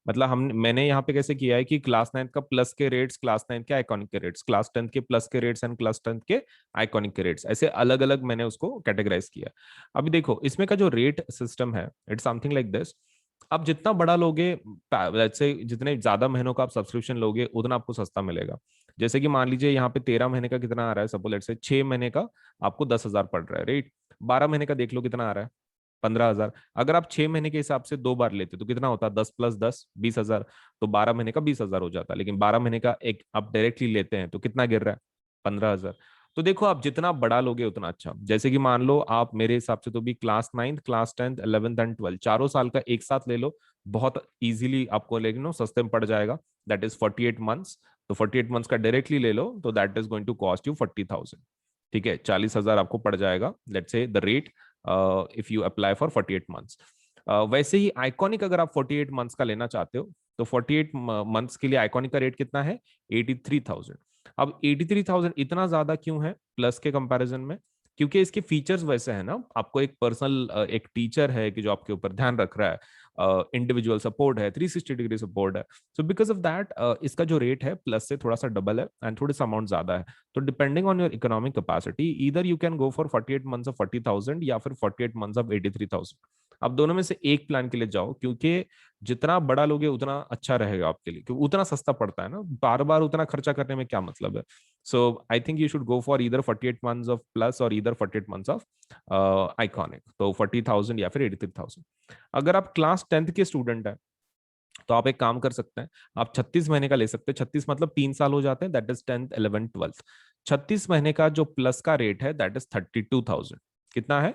मतलब मैंने यहाँ पे कैसे किया है कि क्लास 9 का प्लस के रेट्स, क्लास 9 के आइकॉनिक के रेट्स, क्लास 10 के प्लस के रेट्स एंड क्लास 10 के आइकॉनिक के रेट्स, ऐसे अलग अलग मैंने उसको कैटेगराइज किया. अभी देखो, इसमें का जो रेट सिस्टम है, इट्स समथिंग लाइक दिस. आप जितना बड़ा लोगे, जैसे जितने ज्यादा महीनों का आप सब्सक्रिप्शन लोगे उतना आपको सस्ता मिलेगा. जैसे कि मान लीजिए यहाँ पे 13 महीने का कितना आ रहा है, सपोज लेट से 6 महीने का आपको 10,000 पड़ रहा है, राइट. 12 महीने का देख लो कितना आ रहा है, 15,000. अगर आप 6 महीने के हिसाब से दो बार लेते तो कितना होता है, 10 + 10 20,000. तो 12 महीने का 20,000 हो जाता है. लेकिन 12 महीने का एक आप डायरेक्टली लेते हैं तो कितना गिर रहा है, 15,000. तो देखो, आप जितना बड़ा लोगे उतना अच्छा. जैसे कि मान लो आप मेरे हिसाब से तो भी class 9th, class 10th, 11th and 12th चारों साल का एक साथ ले लो, बहुत इजीली आपको लेकिन नो सस्ते में पड़ जाएगा. That is 48 months. तो 48 मंथ्स का डायरेक्टली ले लो तो that is going to cost you 40,000. ठीक है, 40,000 आपको पड़ जाएगा. Let's say the rate if you apply for 48 months. वैसे ही आइकॉनिक अगर आप 48 मंथ्स का लेना चाहते हो तो 48 मंथ्स के लिए आइकॉनिक का रेट कितना है, 83,000. अब 83,000 इतना ज्यादा क्यों है प्लस के कंपैरिजन में? क्योंकि इसके फीचर्स वैसे हैं ना, आपको एक पर्सनल एक टीचर है कि जो आपके ऊपर ध्यान रख रहा है, इंडिविजुअल सपोर्ट है, 360 डिग्री सपोर्ट है. सो बिकॉज ऑफ दैट इसका जो रेट है प्लस से थोड़ा सा डबल है एंड थोड़ी सा अमाउंट ज्यादा है. तो depending on your economic capacity, इधर you can go for 48 months of 40,000 या फिर 48 मंथ्स ऑफ 83,000. आप दोनों में से एक प्लान के लिए जाओ, क्योंकि जितना बड़ा लोगे उतना अच्छा रहेगा आपके लिए, क्योंकि उतना सस्ता पड़ता है ना. बार बार उतना खर्चा करने में क्या मतलब है. So I think you should go for इधर 48 मंथ्स ऑफ प्लस और इधर 48 मंथ्स ऑफ आइकॉनिक. तो 40,000 या फिर 83,000. अगर आप क्लास 10th के स्टूडेंट हैं तो आप एक काम कर सकते हैं, आप 36 महीने का ले सकते हैं. 36 मतलब 3 साल हो जाते हैं. That is 10th, 11th, 12th. 36 महीने का जो प्लस का रेट है दैट इज 32,000. कितना है,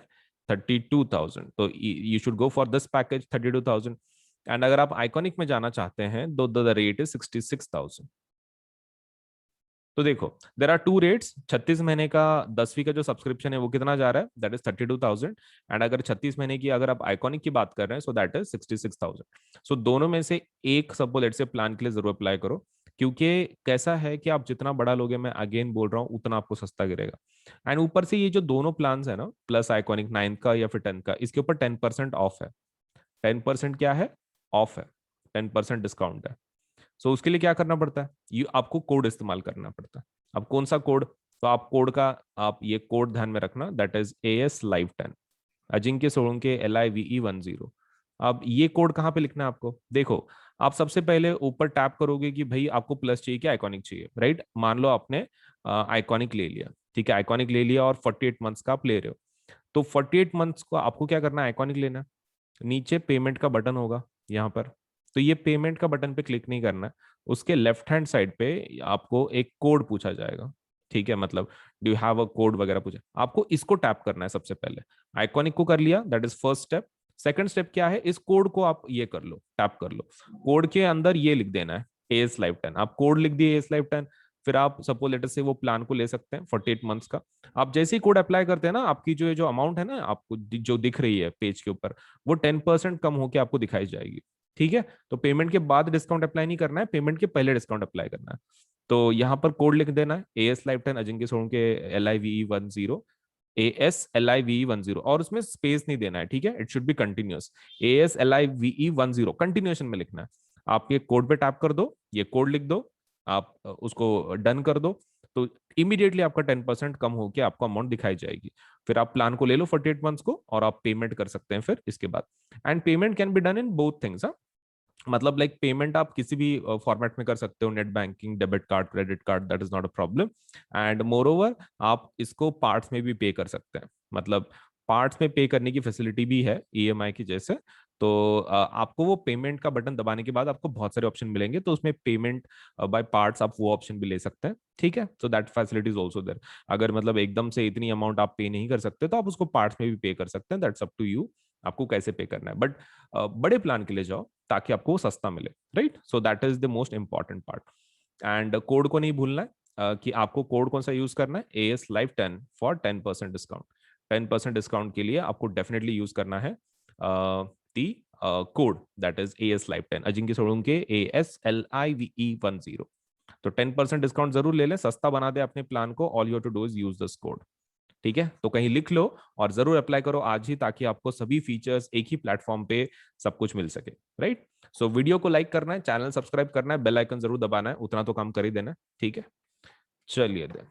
32,000. तो you should go for this package 32,000. And अगर आप आइकॉनिक में जाना चाहते हैं तो द रेट इज 66,000. तो देखो, देर आर टू रेट्स. 36 महीने का 10वीं का जो सब्सक्रिप्शन है वो कितना जा रहा है, दैट इज 32,000. एंड अगर 36 महीने की अगर आप आइकॉनिक की बात कर रहे हैं सो दैट इज 66,000. सो दोनों में से एक सपोज लेट से प्लान के लिए जरूर अप्लाई करो, क्योंकि कैसा है कि आप जितना बड़ा लोगे, मैं अगेन बोल रहा हूँ, उतना आपको सस्ता गिरेगा. एंड ऊपर से ये जो दोनों प्लान है ना, प्लस आइकॉनिक 9th का या फिर 10th का, इसके ऊपर 10% ऑफ है. 10% क्या है, ऑफ है. 10% डिस्काउंट है. सो उसके लिए क्या करना पड़ता है, ये आपको कोड इस्तेमाल करना पड़ता है. अब कौन सा कोड, तो आप कोड का, आप ये कोड ध्यान में रखना, that is AS Live 10, Ajinkya Solanke LIVE 10. अब ये कोड कहाँ पे लिखना है आपको, देखो आप सबसे पहले ऊपर टैप करोगे कि भाई आपको प्लस चाहिए कि आइकॉनिक चाहिए, राइट। मान लो आपने आइकॉनिक ले लिया, ठीक है, आइकॉनिक ले लिया और 48 मंथ्स का आप ले रहे हो, तो 48 मंथ्स को आपको क्या करना है, आइकॉनिक लेना है। नीचे पेमेंट का बटन होगा यहाँ पर, तो ये पेमेंट का बटन पे क्लिक नहीं करना है, उसके लेफ्ट हैंड साइड पे आपको एक कोड पूछा जाएगा, ठीक है, मतलब do you have a code वगैरह पूछा, आपको इसको टैप करना है सबसे पहले। आइकॉनिक को कर लिया, that is first step. Second step क्या है, इस कोड को आप ये कर लो, टैप कर लो, कोड के अंदर ये लिख देना है एएस लाइफ 10, आप कोड लिख दिए एएस लाइफ 10। फिर आप सपोज लेटर से वो प्लान को ले सकते हैं 48 मंथ्स का। आप जैसे ही कोड अप्लाई करते हैं ना, आपकी जो अमाउंट है ना आपको जो दिख रही है पेज के ऊपर, वो 10% कम होकर आपको दिखाई जाएगी, ठीक है। तो पेमेंट के बाद डिस्काउंट अप्लाई नहीं करना है, पेमेंट के पहले डिस्काउंट अप्लाई करना है। तो यहाँ पर कोड लिख देना है एएस लाइफ 10 अजिंक्य सोनके LIVE10, ASLIVE10, और उसमें स्पेस नहीं देना है, ठीक है, it should be continuous. ASLIVE10 continuation में लिखना है। आप ये कोड पे टैप कर दो, ये कोड लिख दो, आप उसको डन कर दो, तो इमीडिएटली आपका 10% कम होकर आपको अमाउंट दिखाई जाएगी। फिर आप प्लान को ले लो 48 मंथ्स को और आप पेमेंट कर सकते हैं फिर इसके बाद। And payment can be done in both things, मतलब लाइक पेमेंट आप किसी भी फॉर्मेट में कर सकते हो, net banking, debit card, credit card, that is not a problem. And more over आप इसको पार्ट्स में भी पे कर सकते हैं, मतलब पार्ट्स में पे करने की फैसिलिटी भी है ईएमआई की जैसे। तो आपको वो पेमेंट का बटन दबाने के बाद आपको बहुत सारे ऑप्शन मिलेंगे, तो उसमें पेमेंट बाय पार्ट्स आप वो ऑप्शन भी ले सकते हैं, ठीक है। So that facility is also there. अगर मतलब एकदम से इतनी अमाउंट आप पे नहीं कर सकते तो आप उसको पार्ट्स में भी पे कर सकते हैं, दैट्स अप टू यू, आपको कैसे पे करना है। बट बड़े प्लान के लिए जाओ ताकि आपको वो सस्ता मिले, right. So that is the most important part. And code को नहीं भूलना है कि आपको कोड कौन सा यूज करना है, AS Life 10 for 10% discount. 10% discount के लिए आपको डेफिनेटली यूज करना है दी code, that is AS Life 10 Ajinkya Solanke ASLIVE10। तो 10% डिस्काउंट जरूर ले लें, सस्ता बना दे अपने प्लान को, all you to do is use this code, ठीक है। तो कहीं लिख लो और जरूर अप्लाई करो आज ही, ताकि आपको सभी फीचर्स एक ही प्लेटफॉर्म पे सब कुछ मिल सके, राइट। सो वीडियो को लाइक करना है, चैनल सब्सक्राइब करना है, बेल आइकन जरूर दबाना है, उतना तो काम कर ही देना है, ठीक है। चलिए देन,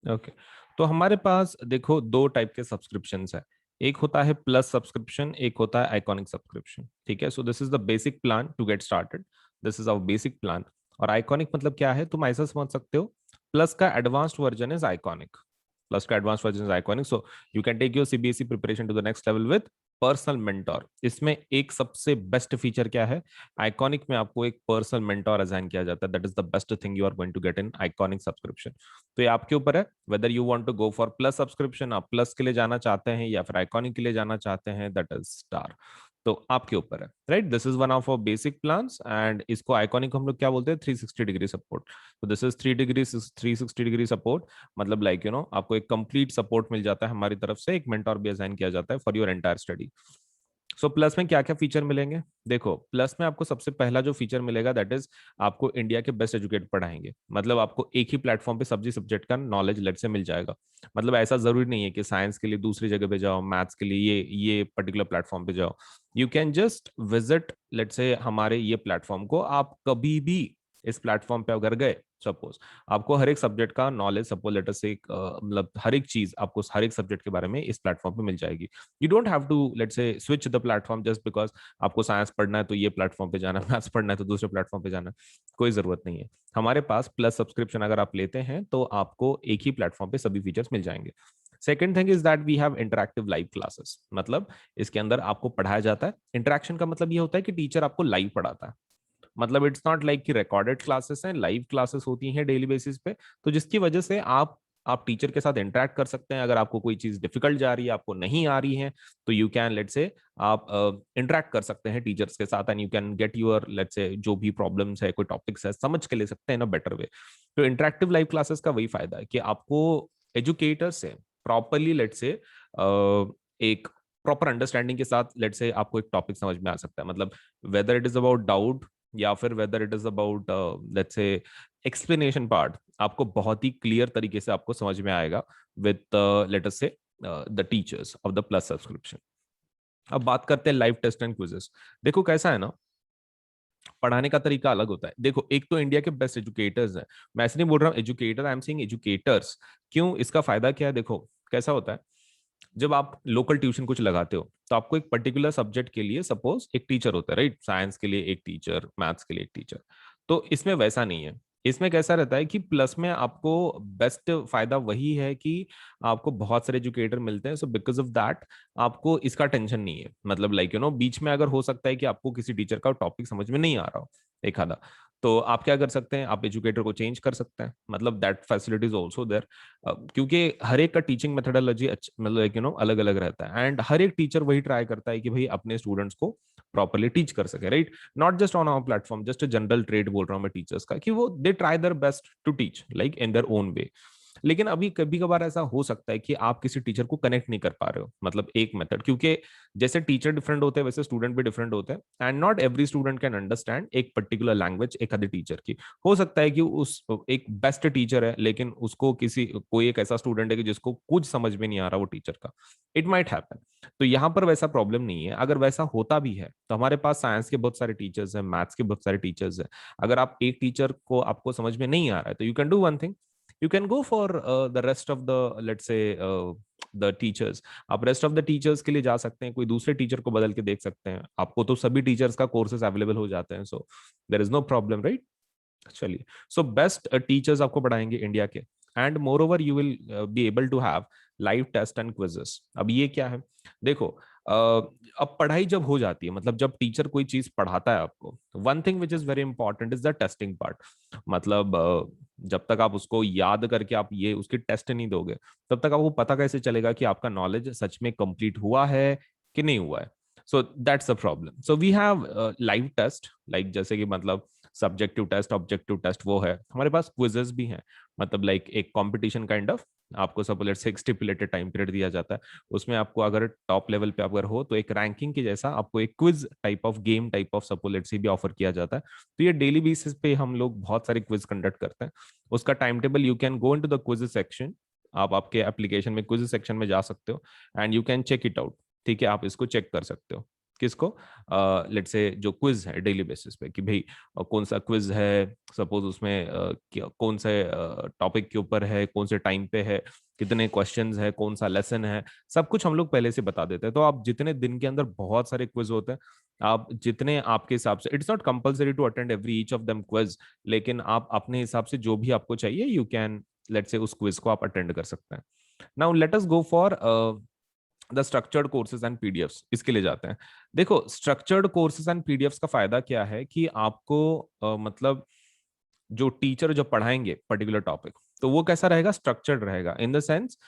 ओके। तो हमारे पास देखो दो टाइप के सब्सक्रिप्शन है, एक होता है प्लस सब्सक्रिप्शन, एक होता है आइकॉनिक सब्सक्रिप्शन, ठीक है। So this is the basic plan to get started, this is our basic plan. और आइकॉनिक मतलब क्या है, तुम ऐसा समझ सकते हो, प्लस का advanced version is iconic, plus का advance version is iconic. So you can take your CBSE preparation to the next level with personal mentor. इसमें एक सबसे बेस्ट फीचर क्या है, आइकॉनिक में आपको एक पर्सनल मेंटोर असाइन किया जाता है, that is the best thing you are going to get in iconic subscription. तो ये आपके ऊपर है whether you want to go for plus subscription, आप प्लस के लिए जाना चाहते हैं या फिर आइकॉनिक के लिए जाना चाहते हैं, दैट इज स्टार। तो आपके ऊपर है, right. This is one of our basic plans, and इसको आइकॉनिक हम लोग क्या बोलते हैं, 360 डिग्री सपोर्ट। तो दिस इज 360 डिग्री सपोर्ट, मतलब लाइक यू नो आपको एक कंप्लीट सपोर्ट मिल जाता है हमारी तरफ से, एक मेंटोर भी असाइन किया जाता है for your entire study. So plus में क्या क्या फीचर मिलेंगे, देखो प्लस में आपको सबसे पहला जो फीचर मिलेगा दैट इज आपको इंडिया के बेस्ट एजुकेट पढ़ाएंगे, मतलब आपको एक ही प्लेटफॉर्म पे सभी सब्जेक्ट का नॉलेज लेट से मिल जाएगा। मतलब ऐसा जरूरी नहीं है कि साइंस के लिए दूसरी जगह पे जाओ, मैथ्स के लिए ये पर्टिकुलर प्लेटफॉर्म पे जाओ। You can just visit let say हमारे ये प्लेटफॉर्म को, आप कभी भी इस प्लेटफॉर्म पे अगर गए, सपोज आपको हर एक सब्जेक्ट का नॉलेज, सपोज लेटर से मतलब हर एक चीज आपको हर एक सब्जेक्ट के बारे में इस प्लेटफॉर्म पे मिल जाएगी। You don't have to let's say switch the platform just because आपको साइंस पढ़ना है तो ये प्लेटफॉर्म पे जाना है, मैथ्स पढ़ना है तो दूसरे प्लेटफॉर्म पे जाना है, कोई जरूरत नहीं है। हमारे पास प्लस सब्सक्रिप्शन अगर आप लेते हैं तो आपको एक ही प्लेटफॉर्म पे सभी फीचर्स मिल जाएंगे। Second thing is that we have interactive live classes, मतलब इसके अंदर आपको पढ़ाया जाता है। इंटरेक्शन का मतलब ये होता है कि टीचर आपको लाइव पढ़ाता है, मतलब इट्स नॉट लाइक कि रिकॉर्डेड क्लासेस हैं, लाइव क्लासेस होती हैं डेली बेसिस पे, तो जिसकी वजह से आप टीचर के साथ इंटरेक्ट कर सकते हैं। अगर आपको कोई चीज डिफिकल्ट जा रही है, आपको नहीं आ रही है, तो यू कैन लेट से आप इंटरेक्ट कर सकते हैं टीचर्स के साथ, and you can get your let say जो भी प्रॉब्लम्स है, कोई टॉपिक्स है, समझ के ले सकते हैं इन अ बेटर वे। तो इंटरेक्टिव लाइव क्लासेस का वही फायदा है कि आपको एजुकेटर से प्रॉपरली लेट से एक प्रॉपर अंडरस्टैंडिंग के साथ लेट से आपको एक टॉपिक समझ में आ सकता है, मतलब whether it is about doubt या फिर whether it is about let's say explanation part, आपको बहुत ही क्लियर तरीके से आपको समझ में आएगा विद लेट अस से the teachers of the plus subscription. अब बात करते हैं लाइव टेस्ट एंड क्विजेस। देखो कैसा है ना, पढ़ाने का तरीका अलग होता है। देखो एक तो इंडिया के बेस्ट एजुकेटर्स हैं, मैं ऐसे नहीं बोल रहा हूँ educator, I am saying educators. क्यों, इसका फायदा क्या है, देखो कैसा होता है, जब आप लोकल ट्यूशन कुछ लगाते हो तो आपको एक पर्टिकुलर सब्जेक्ट के लिए सपोज एक टीचर होता है, राइट? साइंस के लिए एक टीचर, मैथ्स के लिए एक टीचर। तो इसमें वैसा नहीं है। इसमें कैसा रहता है कि प्लस में आपको बेस्ट फायदा वही है कि आपको बहुत सारे एजुकेटर मिलते हैं, सो बिकॉज ऑफ दैट आपको इसका टेंशन नहीं है। मतलब लाइक बीच में अगर हो सकता है कि आपको किसी टीचर का टॉपिक समझ में नहीं आ रहा हो एक आधा, तो आप क्या कर सकते हैं, आप एजुकेटर को चेंज कर सकते हैं। मतलब that facility is also there, क्योंकि हर एक का टीचिंग मेथोडोलॉजी मतलब अलग अलग रहता है, एंड हर एक टीचर वही ट्राई करता है कि भाई अपने स्टूडेंट्स को प्रॉपरली टीच कर सके, right? Not just on our platform, just general trade बोल रहा हूँ मैं टीचर्स का, कि वो they try their best to teach like in their own way. लेकिन अभी कभी कभार ऐसा हो सकता है कि आप किसी टीचर को कनेक्ट नहीं कर पा रहे हो, मतलब एक मेथड, क्योंकि जैसे टीचर डिफरेंट होते हैं वैसे स्टूडेंट भी डिफरेंट होते हैं, and not every student can understand एक पर्टिकुलर लैंग्वेज एक आधे टीचर की। हो सकता है कि उस एक बेस्ट टीचर है लेकिन उसको किसी कोई एक ऐसा स्टूडेंट है कि जिसको कुछ समझ में नहीं आ रहा वो टीचर का। It might happen. तो यहाँ पर वैसा प्रॉब्लम नहीं है। अगर वैसा होता भी है तो हमारे पास साइंस के बहुत सारे टीचर्स हैं, मैथ्स के बहुत सारे टीचर्स हैं। अगर आप एक टीचर को आपको समझ में नहीं आ रहा है तो you can do one thing, you can go for the rest of the, let's say, the teachers। आप रेस्ट ऑफ द टीचर्स के लिए जा सकते हैं, कोई दूसरे टीचर को बदल के देख सकते हैं। आपको तो सभी टीचर्स का कोर्सेज अवेलेबल हो जाते हैं, so there is no problem, right? चलिए, सो बेस्ट टीचर्स आपको पढ़ाएंगे इंडिया के, and moreover you will be able to have live test and quizzes. अब ये क्या है, देखो, अब पढ़ाई जब हो जाती है, मतलब जब टीचर कोई चीज पढ़ाता है आपको, one thing which is very important is the testing part. मतलब जब तक आप उसको याद करके आप ये उसकी टेस्ट नहीं दोगे, तब तक आपको पता कैसे चलेगा कि आपका नॉलेज सच में कंप्लीट हुआ है कि नहीं हुआ है। So that's a problem. So we have live test, like जैसे कि मतलब सब्जेक्टिव टेस्ट, ऑब्जेक्टिव टेस्ट वो है। हमारे पास क्विजेस भी हैं, मतलब लाइक एक कंपटीशन काइंड ऑफ। आपको सब लेट से एक स्टिपुलेटेड टाइम पीरियड दिया जाता है, उसमें आपको अगर टॉप लेवल पे अगर हो तो एक रैंकिंग के जैसा आपको एक quiz type of game type of सपोलेट से भी ऑफर किया जाता है। तो ये डेली बेसिस पे हम लोग बहुत सारे क्विज कंडक्ट करते हैं। उसका time table, you can go into the quiz section. आप आपके एप्लीकेशन में क्विज सेक्शन में जा सकते हो and you can check it out. ठीक है, आप इसको चेक कर सकते हो। किसको? लेट्स से जो क्विज है डेली बेसिस पे, कि भाई कौन सा क्विज है, सपोज उसमें कौन से टॉपिक के ऊपर है, कौन से टाइम पे है, कितने क्वेश्चंस है, कौन सा लेसन है, सब कुछ हम लोग पहले से बता देते हैं। तो आप जितने दिन के अंदर बहुत सारे क्विज होते हैं, आप जितने आपके हिसाब से, it's not compulsory to attend every each of them quiz, लेकिन आप अपने हिसाब से जो भी आपको चाहिए यू कैन, लेट्स से उस क्विज को आप अटेंड कर सकते हैं। Now let us go for the structured courses and PDFs. इसके लिए जाते हैं। देखो, स्ट्रक्चर्ड कोर्सेज एंड पीडीएफ्स का फायदा क्या है कि आपको मतलब जो टीचर जो पढ़ाएंगे पर्टिकुलर टॉपिक, तो वो कैसा रहेगा, स्ट्रक्चर्ड रहेगा in the sense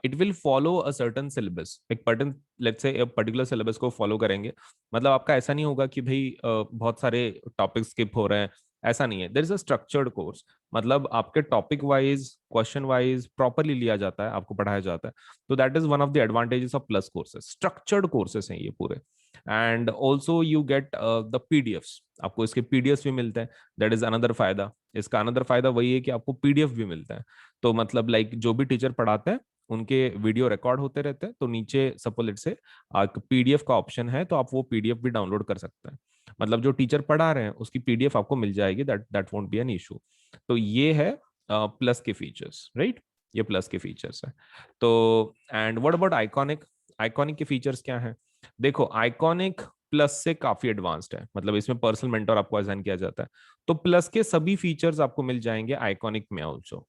it will follow a certain syllabus, एक लेट्स से पर्टिकुलर सिलेबस को फॉलो करेंगे। मतलब आपका ऐसा नहीं होगा कि भाई बहुत सारे टॉपिक स्किप हो रहे हैं, ऐसा नहीं है। There is a structured course, मतलब आपके topic wise, question wise properly लिया जाता है, आपको पढ़ाया जाता है। तो that is one of the advantages of plus courses. Structured courses हैं ये पूरे। And also you get the PDFs, आपको इसके पीडीएफ्स भी मिलते हैं। दैट इज अनदर फायदा। इसका अनदर फायदा वही है कि आपको पीडीएफ भी मिलता है। तो मतलब लाइक जो भी टीचर पढ़ाते हैं उनके वीडियो रिकॉर्ड होते रहते हैं, तो नीचे सपोज लेट से पीडीएफ का ऑप्शन है, तो आप वो पीडीएफ भी डाउनलोड कर सकते हैं। मतलब जो टीचर पढ़ा रहे हैं उसकी पीडीएफ आपको मिल जाएगी, that that won't be an issue. तो ये है प्लस के फीचर्स, राइट? ये प्लस के फीचर्स है। तो and what about iconic? Iconic के फीचर्स क्या हैं? देखो, आइकॉनिक प्लस से काफी एडवांस्ड है, मतलब इसमें पर्सनल मेंटर आपको असाइन किया जाता है। तो प्लस के सभी फीचर्स आपको मिल जाएंगे आइकॉनिक में ऑल्सो।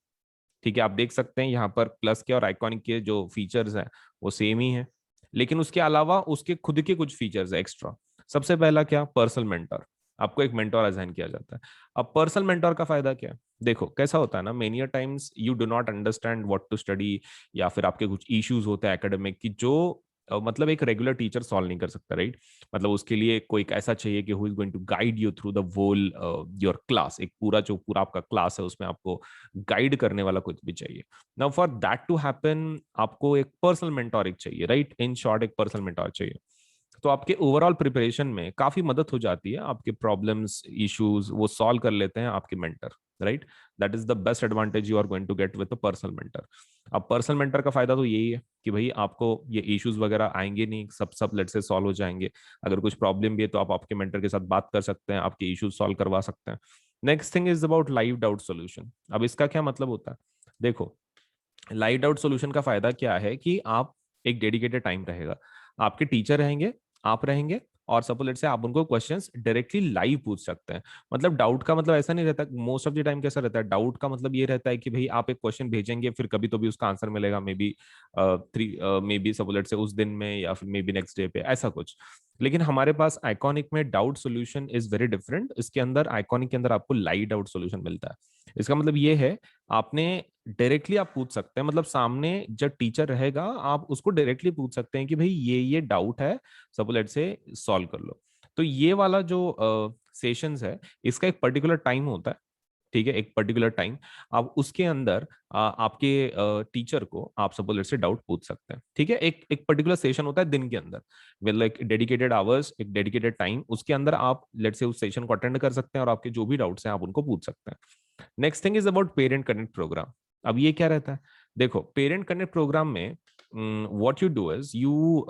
ठीक है, आप देख सकते हैं यहाँ पर प्लस के और आइकॉनिक के जो फीचर्स हैं वो सेम ही है, लेकिन उसके अलावा उसके खुद के कुछ फीचर्स है एक्स्ट्रा। सबसे पहला क्या, पर्सनल मेंटर। आपको एक मेंटर असाइन किया जाता है। अब पर्सनल मेंटर का फायदा क्या है? देखो कैसा होता है ना, many times you do not understand what to study, या फिर आपके कुछ इश्यूज होते हैं एकेडमिक की जो मतलब एक रेगुलर टीचर सॉल्व नहीं कर सकता, राइट? मतलब उसके लिए कोई एक ऐसा चाहिए कि who is going to guide you through the whole your class, एक पूरा जो पूरा आपका क्लास है उसमें आपको गाइड करने वाला कुछ भी चाहिए। Now for that to happen आपको एक पर्सनल मेंटोर एक चाहिए, राइट? इन शॉर्ट एक पर्सनल मेंटोर चाहिए। तो आपके ओवरऑल प्रिपरेशन में काफी मदद हो जाती है, आपके प्रॉब्लम्स इश्यूज वो सॉल्व कर लेते हैं आपके mentor, right? That is the best advantage you are going to get with a personal mentor. अब पर्सनल मेंटर का फायदा तो यही है कि भाई आपको ये इश्यूज वगैरह आएंगे नहीं, सब सब लेट से सॉल्व हो जाएंगे। अगर कुछ प्रॉब्लम भी है तो आप आपके मेंटर के साथ बात कर सकते हैं, आपके इश्यूज सॉल्व करवा सकते हैं। Next thing is about live doubt solution. अब इसका क्या मतलब होता है? देखो, लाइव डाउट सॉल्यूशन का फायदा क्या है कि आप एक डेडिकेटेड टाइम रहेगा, आपके टीचर रहेंगे, आप रहेंगे, और सपोज लेट्स से आप उनको क्वेश्चंस डायरेक्टली लाइव पूछ सकते हैं। मतलब डाउट का मतलब ऐसा नहीं रहता, मोस्ट ऑफ द टाइम कैसा रहता है, डाउट का मतलब ये रहता है कि भाई आप एक क्वेश्चन भेजेंगे, फिर कभी तो भी उसका आंसर मिलेगा, may be three, may be suppose let's से उस दिन में या फिर मे बी नेक्स्ट डे पे, ऐसा कुछ। लेकिन हमारे पास आइकॉनिक में doubt solution is very different. इसके अंदर आइकॉनिक के अंदर आपको लाइव डाउट सोल्यूशन मिलता है। इसका मतलब ये है, आपने डायरेक्टली आप पूछ सकते हैं, मतलब सामने जब टीचर रहेगा आप उसको डायरेक्टली पूछ सकते हैं कि भाई ये डाउट है, सपोज लेट्स से सॉल्व कर लो। तो ये वाला जो सेशंस है, इसका एक पर्टिकुलर टाइम होता है, ठीक है, एक पर्टिकुलर टाइम। आप उसके अंदर आपके टीचर को आप सपोज लेट्स से डाउट पूछ सकते हैं, ठीक है। एक एक पर्टिकुलर सेशन होता है दिन के अंदर, विद लाइक डेडिकेटेड आवर्स, एक डेडिकेटेड टाइम, उसके अंदर आप लेट्स से उस सेशन को अटेंड कर सकते हैं और आपके जो भी डाउट्स हैं आप उनको पूछ सकते हैं। Next thing is about parent connect program. अब ये क्या रहता है, देखो पेरेंट कनेक्ट प्रोग्राम में what you do is you,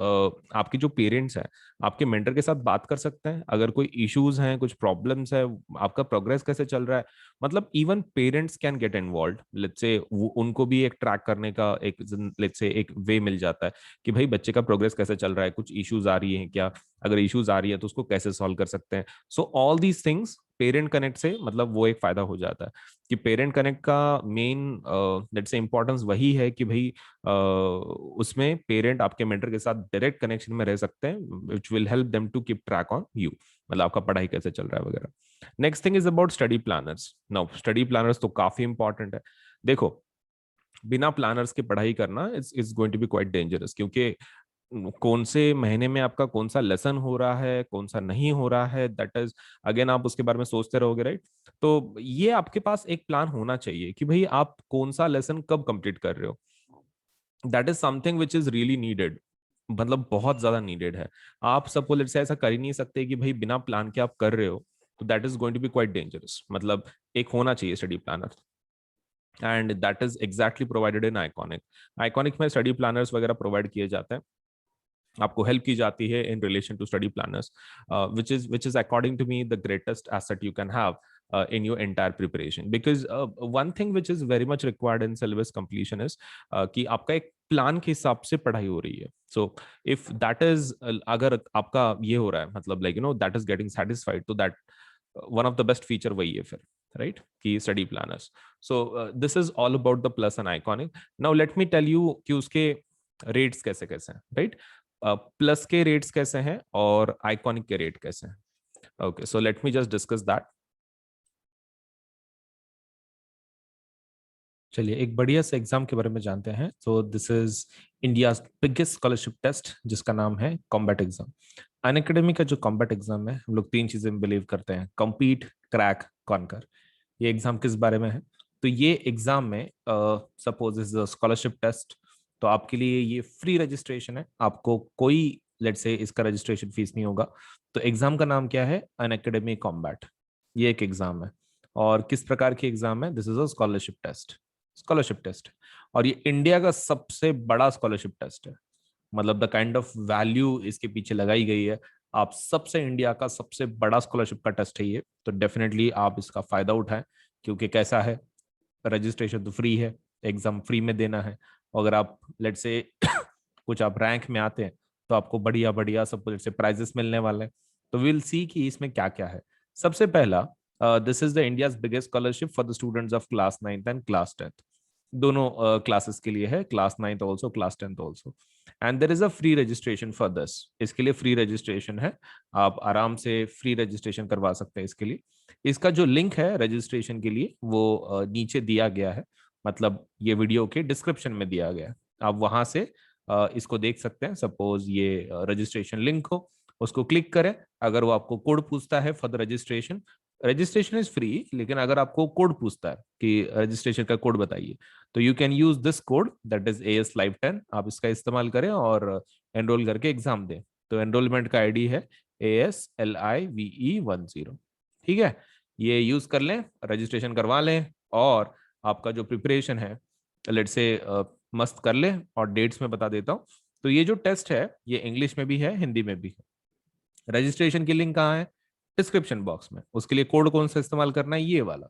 आपके जो पेरेंट्स हैं आपके मेंटर के साथ बात कर सकते हैं, अगर कोई इश्यूज हैं, कुछ प्रॉब्लम्स है, आपका प्रोग्रेस कैसे चल रहा है। मतलब even parents can get involve, let's say उनको भी एक ट्रैक करने का एक लेट्स से एक वे मिल जाता है कि भाई बच्चे का प्रोग्रेस कैसे चल रहा है, कुछ इश्यूज आ रही हैं क्या, अगर इश्यूज आ रही है तो उसको कैसे सॉल्व कर सकते हैं। So all these things parent connect से मतलब वो एक फायदा हो जाता है कि पेरेंट कनेक्ट का मेन लेट्स से इंपॉर्टेंस वही है कि भाई उसमें पेरेंट आपके मेंटर के साथ डायरेक्ट कनेक्शन में रह सकते हैं, which will help them to keep track on you, मतलब आपका पढ़ाई कैसे चल रहा है वगैरह। Next thing is about study planners. Now study planners तो काफी इंपॉर्टेंट है। देखो बिना प्लानर्स के पढ़ाई करना is going to be quite dangerous, क्योंकि कौन से महीने में आपका कौन सा लेसन हो रहा है, कौन सा नहीं हो रहा है, दैट इज अगेन आप उसके बारे में सोचते रहोगे, राइट। तो ये आपके पास एक प्लान होना चाहिए कि भाई आप कौन सा लेसन कब कंप्लीट कर रहे हो। That is something which is really needed, मतलब बहुत ज्यादा नीडेड है। आप सपोज लेट्स से ऐसा कर ही नहीं सकते कि भाई बिना प्लान के आप कर रहे हो, तो that is going to be quite dangerous. मतलब एक होना चाहिए study planner, and that is exactly provided in Iconic. Iconic में स्टडी प्लानर्स वगैरह प्रोवाइड किए जाते हैं, आपको हेल्प की जाती है in relation to study planners, which is according to me the greatest asset you can have in your entire preparation, because one thing which is very much required in syllabus completion is कि आपका एक plan के हिसाब से पढ़ाई हो रही है। सो इफ दैट इज, अगर आपका ये हो रहा है मतलब like that is getting satisfied, तो that one of the best feature वही है फिर, राइट, कि study planners. So this is all about the plus and iconic. Now let me tell you कि उसके रेट्स कैसे कैसे हैं, राइट। प्लस के रेट्स कैसे हैं और आइकॉनिक के रेट कैसे हैं। Okay, so let me just discuss that. चलिए एक बढ़िया से एग्जाम के बारे में जानते हैं। तो this is India biggest scholarship test, जिसका नाम है कॉम्बैट एग्जाम। अन अकेडमी का जो कॉम्बैट एग्जाम है, हम लोग तीन चीजें में बिलीव करते हैं: कम्पीट, क्रैक, कॉन्कर। ये एग्जाम किस बारे में है, तो ये एग्जाम में सपोज इज स्कॉलरशिप टेस्ट, तो आपके लिए ये फ्री रजिस्ट्रेशन है, आपको कोई लेट से इसका रजिस्ट्रेशन फीस नहीं होगा। तो एग्जाम का नाम क्या है, अन अकेडमी कॉम्बैट। ये एक एग्जाम है, और किस प्रकार की एग्जाम है, this is a scholarship test. Scholarship test, और ये इंडिया का सबसे बड़ा स्कॉलरशिप टेस्ट है। मतलब द काइंड ऑफ वैल्यू इसके पीछे लगाई गई है, आप सबसे इंडिया का सबसे बड़ा स्कॉलरशिप का टेस्ट है ये, तो डेफिनेटली आप इसका फायदा उठाएं। क्योंकि कैसा है, रजिस्ट्रेशन तो फ्री है, एग्जाम फ्री में देना है। अगर आप लेट से कुछ आप रैंक में आते हैं, तो आपको बढ़िया बढ़िया सब लेट से प्राइजेस मिलने वाले हैं। तो विल सी कि इसमें क्या क्या है। सबसे पहला, this is the India's biggest scholarship for the students of class 9th and class 10th। दोनों क्लासेस के लिए है, class 9th also, class 10th also. And there is a free registration for this, इसके लिए फ्री रजिस्ट्रेशन है, आप आराम से फ्री रजिस्ट्रेशन करवा सकते हैं इसके लिए। इसका जो लिंक है रजिस्ट्रेशन के लिए वो नीचे दिया गया है, मतलब ये वीडियो के डिस्क्रिप्शन में दिया गया है, आप वहां से इसको देख सकते हैं। सपोज ये रजिस्ट्रेशन लिंक हो, उसको क्लिक करें। अगर वो आपको कोड पूछता है for the registration, registration is free, लेकिन अगर आपको कोड पूछता है कि रजिस्ट्रेशन का कोड बताइए, तो you can use this code, that is AS Live 10। आप इसका इस्तेमाल करें और एनरोल करके एग्जाम दें। तो एनरोलमेंट का आईडी है ASLIVE10, ठीक है। ये यूज कर लें, रजिस्ट्रेशन करवा लें, और आपका जो प्रिपरेशन है लेट से मस्त कर लें। और डेट्स में बता देता हूँ, तो ये जो टेस्ट है ये इंग्लिश में भी है, हिंदी में भी है। रजिस्ट्रेशन की लिंक कहाँ है, डिस्क्रिप्शन बॉक्स में। उसके लिए कोड कौन सा इस्तेमाल करना है, ये वाला।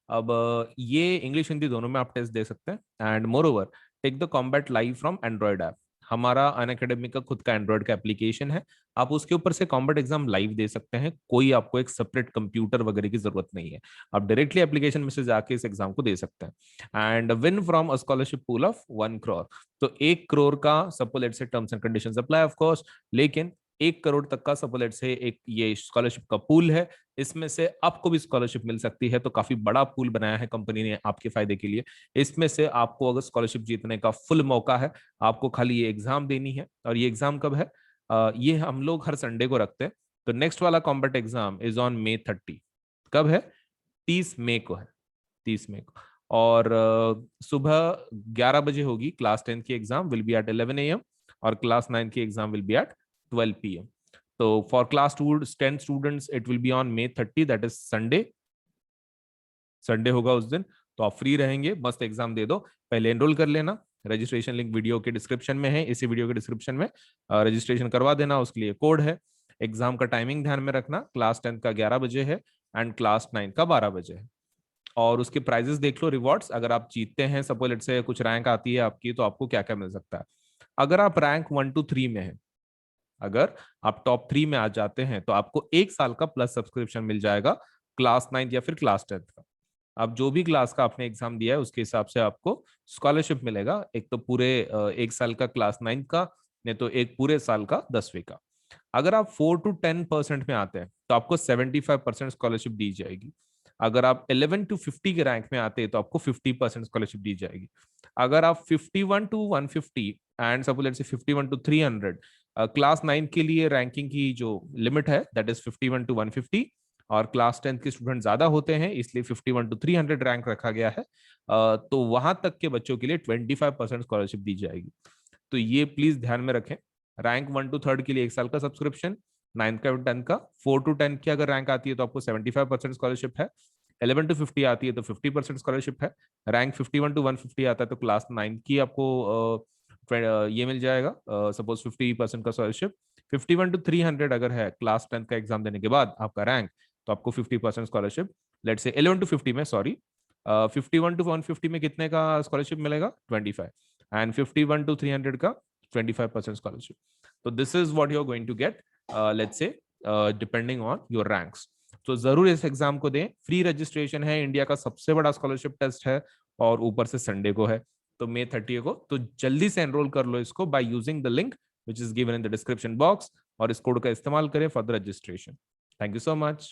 अब ये इंग्लिश हिंदी दोनों में आप टेस्ट दे सकते हैं। And moreover, take the combat live from Android app. हमारा अनअकैडमी का खुद का एंड्रॉइड का एप्लीकेशन है, आप उसके ऊपर से कॉम्बैट एग्जाम लाइव दे सकते हैं, कोई आपको एक सेपरेट कंप्यूटर वगैरह की जरूरत नहीं है, आप डायरेक्टली एप्लीकेशन में से जाके इस एग्जाम को दे सकते हैं। And win from a scholarship pool of 1 crore. तो 1 करोड़ का सपोज लेट्स से terms and conditions apply of course, लेकिन 1 करोड़ तक का सपोज लेट्स से एक ये स्कॉलरशिप का पूल है, इसमें से आपको भी स्कॉलरशिप मिल सकती है। तो काफी बड़ा पूल बनाया है कंपनी ने आपके फायदे के लिए। इसमें से आपको अगर स्कॉलरशिप जीतने का फुल मौका है, आपको खाली ये एग्जाम देनी है। और ये एग्जाम कब है? ये हम लोग हर संडे को रखते हैं। तो नेक्स्ट वाला combat exam is on May 30। कब है? 30 मई को है, 30 मई को। और सुबह 11 बजे होगी क्लास 10 की exam, will be at 11 AM, और क्लास 9 की exam will be at 12 PM। तो for class 10 students it will be on May 30, that is Sunday. Sunday होगा उस दिन, तो आप फ्री रहेंगे, मस्त एग्जाम दे दो। पहले एनरोल कर लेना, रजिस्ट्रेशन लिंक वीडियो के डिस्क्रिप्शन में है, इसी वीडियो के डिस्क्रिप्शन में रजिस्ट्रेशन करवा देना, उसके लिए कोड है। एग्जाम का टाइमिंग ध्यान में रखना, क्लास 10 का 11 बजे है एंड क्लास 9 का 12 बजे है। और उसके प्राइजेस देख लो, रिवॉर्ड्स, अगर आप जीतते हैं सपोज लेट से कुछ रैंक आती है आपकी, तो आपको क्या क्या मिल सकता है। अगर आप रैंक 1 to 3 में है, अगर आप टॉप 3 में आ जाते हैं, तो आपको 1 साल का प्लस सब्सक्रिप्शन मिल जाएगा क्लास 9 या फिर क्लास 10 का। आप जो भी क्लास का आपने एग्जाम दिया है उसके हिसाब से आपको स्कॉलरशिप मिलेगा, एक तो पूरे 1 साल का क्लास 9 का, नहीं तो एक पूरे साल का 10वीं का। अगर आप 4 to 10% में आते हैं तो आपको 75% स्कॉलरशिप दी जाएगी। अगर आप 11 to 50 के रैंक में आते हैं तो आपको 50% स्कॉलरशिप दी जाएगी। अगर आप 51 to 150 एंड सपोज लेट्स से 51 to 300, क्लास 9 के लिए रैंकिंग की जो लिमिट है दैट इज 51 to 150, और क्लास 10 के स्टूडेंट ज्यादा होते हैं इसलिए 51 to 300 रैंक रखा गया है। तो वहां तक के बच्चों के लिए 25% स्कॉलरशिप दी जाएगी। तो ये प्लीज ध्यान में रखें। रैंक 1 to 3 के लिए 1 साल का सब्सक्रिप्शन, 9 का 10 का। 4 to 10 की अगर रैंक आती है तो आपको 75% स्कॉलरशिप है। 11 to 50 आती है तो 50% स्कॉलरशिप है। रैंक 51 to 150 आता है तो क्लास 9 की आपको ये मिल जाएगा सपोज 50% का स्कॉलरशिप। 51 to 300 अगर है क्लास 10 का एग्जाम देने के बाद आपका रैंक, तो आपको 50% स्कॉलरशिप। लेट से 11 to 50 में, सॉरी, 51 to 150 में कितने का स्कॉलरशिप मिलेगा? 25। एंड 51 to 300 का 25% स्कॉलरशिप। तो this is what you are going to get, let's say depending on your ranks. तो जरूर इस एग्जाम को दें, फ्री रजिस्ट्रेशन है, इंडिया का सबसे बड़ा स्कॉलरशिप टेस्ट है, और ऊपर से संडे को है, तो May 30 को। तो जल्दी से एनरोल कर लो इसको by using the link which is given in the description box, और इस कोड का इस्तेमाल करें for the registration. Thank you so much.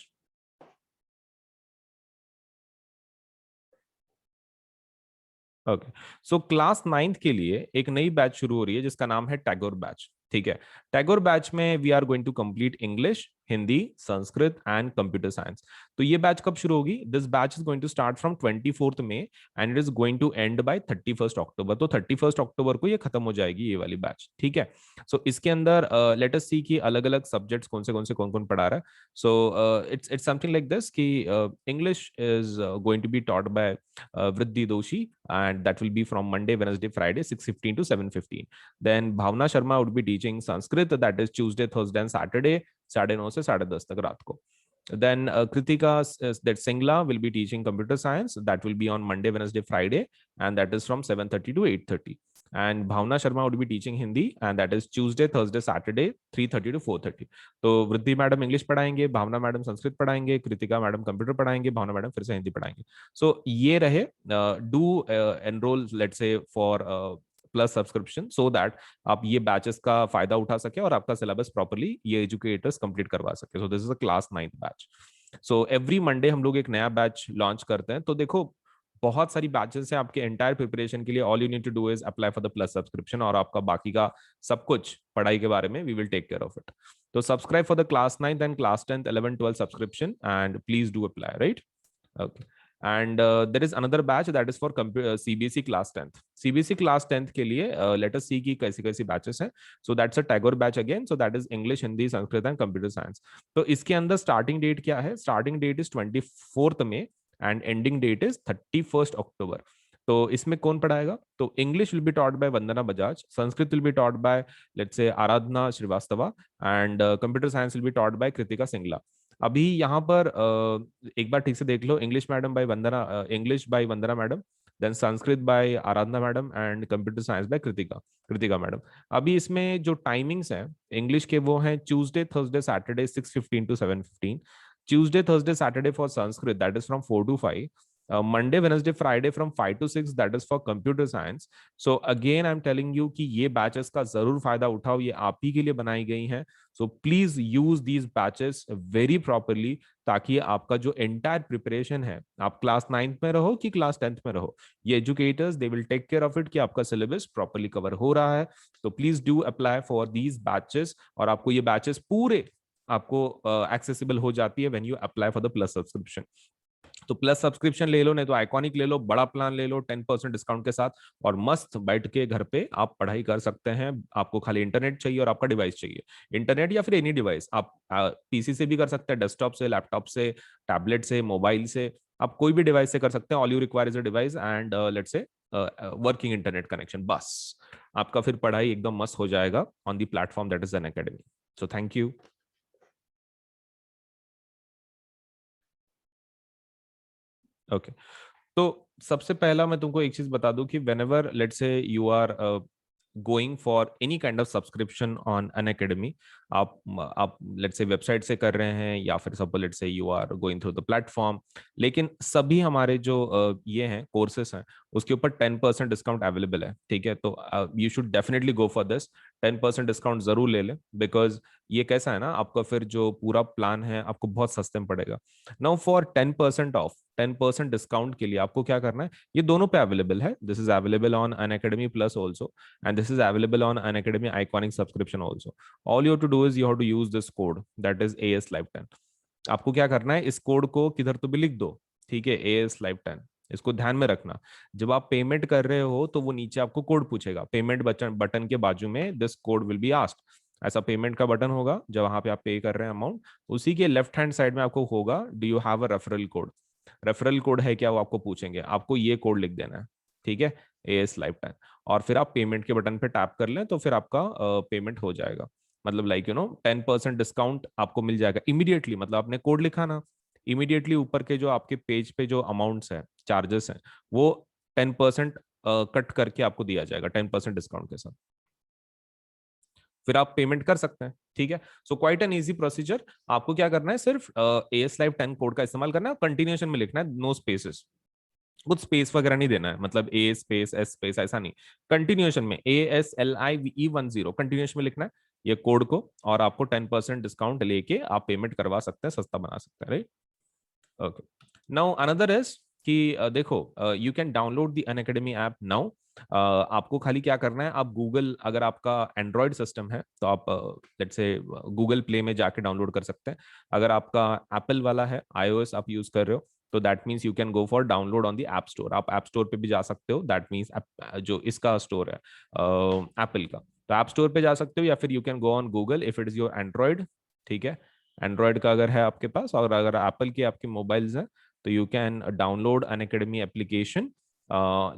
Okay, so class 9th के लिए एक नई बैच शुरू हो रही है जिसका नाम है टैगोर बैच। ठीक है, टैगोर बैच में we are going to complete English, Hindi, Sanskrit and computer science. तो ये बैच कब शुरू होगी? This batch is going to start from 24 May and it is going to end by 31 October. तो 31 अक्टूबर को ये खत्म हो जाएगी ये वाली बैच। ठीक है, सो इसके अंदर लेट अस सी कि अलग अलग सब्जेक्ट्स कौन कौन पढ़ा रहा है। So it's something like this कि English is going to be taught by Vriddhi Doshi, and that will be from Monday, Wednesday, Friday, 6:15 to 7:15. Then Bhavna Sharma would be teaching Sanskrit, that is Tuesday, Thursday, and Saturday, 9:30 से 10:30 तक रात को. Then Kritika, that Singla will be teaching computer science. That will be on Monday, Wednesday, Friday, and that is from 7:30 to 8:30. And Bhavna Sharma would be teaching Hindi, and that is Tuesday, Thursday, Saturday, 3:30 to 4:30. तो वृद्धि madam English पढ़ाएंगे, भावना madam Sanskrit पढ़ाएंगे, Kritika madam computer पढ़ाएंगे, भावना madam फिर से हिंदी पढ़ाएंगे। सो ये रहे, डू एनरोल लेट से for plus subscription so that आप ये बैचेस का फायदा उठा सके और आपका सिलेबस प्रॉपरली ये एजुकेटर्स कंप्लीट करवा सके। सो this is a class 9th batch. So every Monday हम लोग एक नया बैच लॉन्च करते हैं। तो देखो, बहुत सारी बैचेस हैं आपके एंटायर प्रिपरेशन के लिए। All you need to do is apply for the plus subscription, और आपका बाकी का सब कुछ पढ़ाई के बारे में we will take care of it. तो subscribe for the class 9th and class 10th 11 12 subscription and please do apply, right? Okay. And there is another batch that is for CBSE class 10th. CBSE class 10th के लिए let us see कि कैसी कैसी batches हैं. So that's a Tagore batch again. So that is English, Hindi, Sanskrit and Computer Science. तो इसके अंदर starting date क्या है? Starting date is 24th May and ending date is 31st October. तो इसमें कौन पढ़ाएगा? तो English will be taught by Vandana Bajaj, Sanskrit will be taught by let's say Aradhana Srivastava, and computer science will be taught by Kritika Singla. अभी यहाँ पर एक बार ठीक से देख लो, English madam by Vandana, English by Vandana madam, then Sanskrit by Aradhana madam and computer science by Kritika madam. अभी इसमें जो टाइमिंग्स हैं इंग्लिश के वो हैं Tuesday Thursday Saturday 6:15 to 7:15, Tuesday Thursday Saturday for Sanskrit that is from 4 to 5, Monday Wednesday Friday from 5 to 6 that is for computer science. So again I am telling you कि ये batches का जरूर फायदा उठाओ, ये आप ही के लिए बनाई गई हैं। So please use these batches very properly, ताकि आपका जो एंटायर प्रिपरेशन है, आप क्लास 9th में रहो कि क्लास 10th में रहो, ये educators they will take care of it कि आपका सिलेबस प्रॉपरली कवर हो रहा है। तो please do apply for these batches, और आपको ये बैचेस पूरे आपको एक्सेसिबल हो जाती है when you apply for the plus subscription. तो प्लस सब्सक्रिप्शन ले लो, नहीं तो आइकॉनिक ले लो, बड़ा प्लान ले लो 10% डिस्काउंट के साथ, और मस्त बैठ के घर पे आप पढ़ाई कर सकते हैं। आपको खाली इंटरनेट चाहिए और आपका डिवाइस चाहिए, इंटरनेट या फिर एनी डिवाइस। आप पीसी से भी कर सकते हैं, डेस्कटॉप से, लैपटॉप से, टैबलेट से, मोबाइल से, आप कोई भी डिवाइस से कर सकते हैं। All you require is a device and let's say working internet connection, बस आपका फिर पढ़ाई एकदम मस्त हो जाएगा on the platform that is Unacademy. So thank you. Okay, तो सबसे पहला मैं तुमको एक चीज बता दूं कि whenever let's say you are going for any kind of subscription on Unacademy, आप लेट से वेबसाइट से कर रहे हैं या फिर सब let's say you are going through the platform, लेकिन सभी हमारे जो ये हैं कोर्सेस हैं उसके ऊपर 10% डिस्काउंट अवेलेबल है। ठीक है, तो you should definitely go for this, 10% discount जरूर ले लें, बिकॉज ये कैसा है ना, आपका फिर जो पूरा प्लान है आपको बहुत सस्ते में पड़ेगा। नाउ फॉर 10% ऑफ, 10% डिस्काउंट के लिए आपको क्या करना है, ये दोनों पे अवेलेबल है, this is available on Unacademy plus also and this is available on Unacademy Iconic subscription also. All you have to do is you have to use this code that is AS Live 10। आपको क्या करना है, इस code को किधर तो भी लिख दो, ठीक है, AS Live 10, इसको ध्यान में रखना। जब आप पेमेंट कर रहे हो तो वो नीचे आपको कोड पूछेगा, पेमेंट बटन बटन के बाजू में this code will be asked, ऐसा पेमेंट का बटन होगा जब वहां पे आप पे कर रहे हैं अमाउंट, उसी के लेफ्ट हैंड साइड में आपको होगा do you have a referral code, referral code है क्या वो आपको पूछेंगे, आपको ये कोड लिख देना है, ठीक है, AS Live 10, और फिर आप पेमेंट के बटन पे टैप कर लें तो फिर आपका पेमेंट हो जाएगा। मतलब लाइक 10% डिस्काउंट आपको मिल जाएगा इमीडिएटली, मतलब आपने कोड लिखा ना, इमीडिएटली ऊपर के जो आपके पेज पे जो अमाउंट्स है, चार्जेस हैं, वो 10% कट करके आपको दिया जाएगा 10% डिस्काउंट के साथ, फिर आप पेमेंट कर सकते हैं। ठीक है, so quite an easy procedure. आपको क्या करना है, सिर्फ AS Live 10 कोड का इस्तेमाल करना है, कंटिन्यूएशन में लिखना है, नो स्पेसेस, कुछ स्पेस वगैरह नहीं देना है, मतलब A स्पेस S स्पेस ऐसा नहीं, कंटिन्यूएशन में ASLIVE10 कंटिन्यूएशन में लिखना है ये कोड को, और आपको 10% डिस्काउंट लेके आप पेमेंट करवा सकते हैं, सस्ता बना सकते हैं, right. Okay, now another is कि देखो, you can download the Unacademy app now. आपको खाली क्या करना है, आप गूगल, अगर आपका एंड्रॉयड सिस्टम है तो आप लेट्स से गूगल प्ले में जाके डाउनलोड कर सकते हैं। अगर आपका एप्पल वाला है, iOS आप यूज कर रहे हो, तो that means you can go for download on the app store, आप ऐप स्टोर पे भी जा सकते हो, दैट मीन्स जो इसका स्टोर है एप्पल का, तो ऐप स्टोर पे जा सकते हो, या फिर you can go on Google if it is your Android. ठीक है, एंड्रॉयड का अगर है आपके पास, और अगर एप्पल के आपके मोबाइल्स हैं, तो you can download Unacademy application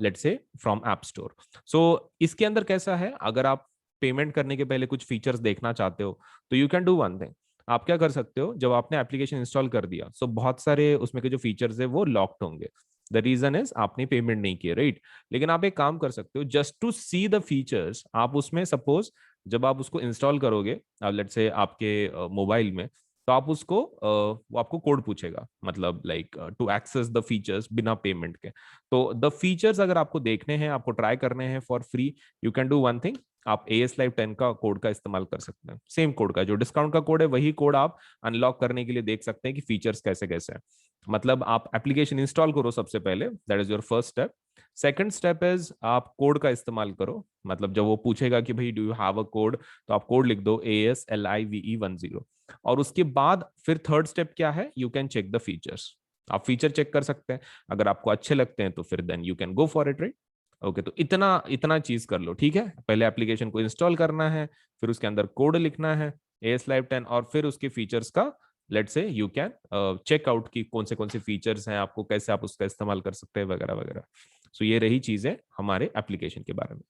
let's say from app store. So इसके अंदर कैसा है, अगर आप पेमेंट करने के पहले कुछ फीचर्स देखना चाहते हो, तो you can do one thing, आप क्या कर सकते हो, जब आपने एप्लीकेशन इंस्टॉल कर दिया, सो बहुत सारे उसमें के जो फीचर्स है वो लॉक्ड होंगे, द रीजन इज आपने पेमेंट नहीं किया, राइट। लेकिन आप एक काम कर सकते हो, just to see the features, आप उसमें सपोज जब आप उसको इंस्टॉल करोगे, लेट्स से आपके मोबाइल में, तो आप उसको वो आपको कोड पूछेगा, मतलब like to access the features बिना पेमेंट के। तो द फीचर्स अगर आपको देखने हैं, आपको ट्राई करने हैं for free, you can do one thing, आप AS Live 10 का कोड का इस्तेमाल कर सकते हैं, सेम कोड का जो डिस्काउंट का कोड है वही कोड आप अनलॉक करने के लिए देख सकते हैं कि फीचर्स कैसे कैसे हैं। मतलब आप एप्लीकेशन इंस्टॉल करो सबसे पहले, that is your first step. Second step is आप कोड का इस्तेमाल करो, मतलब जब वो पूछेगा कि भाई do you have a code, तो आप कोड लिख दो ASLIVE10, और उसके बाद फिर थर्ड स्टेप क्या है, you can check the features, आप फीचर चेक कर सकते हैं, अगर आपको अच्छे लगते हैं तो फिर then you can go for it, right. Okay, तो इतना इतना चीज कर लो, ठीक है, पहले एप्लीकेशन को इंस्टॉल करना है, फिर उसके अंदर कोड लिखना है AS Live 10, और फिर उसके फीचर्स का late say you can check out की कौन से फीचर्स हैं, आपको कैसे आप उसका इस्तेमाल कर सकते हैं वगैरह वगैरह। सो ये रही चीजें हमारे एप्लीकेशन के बारे में।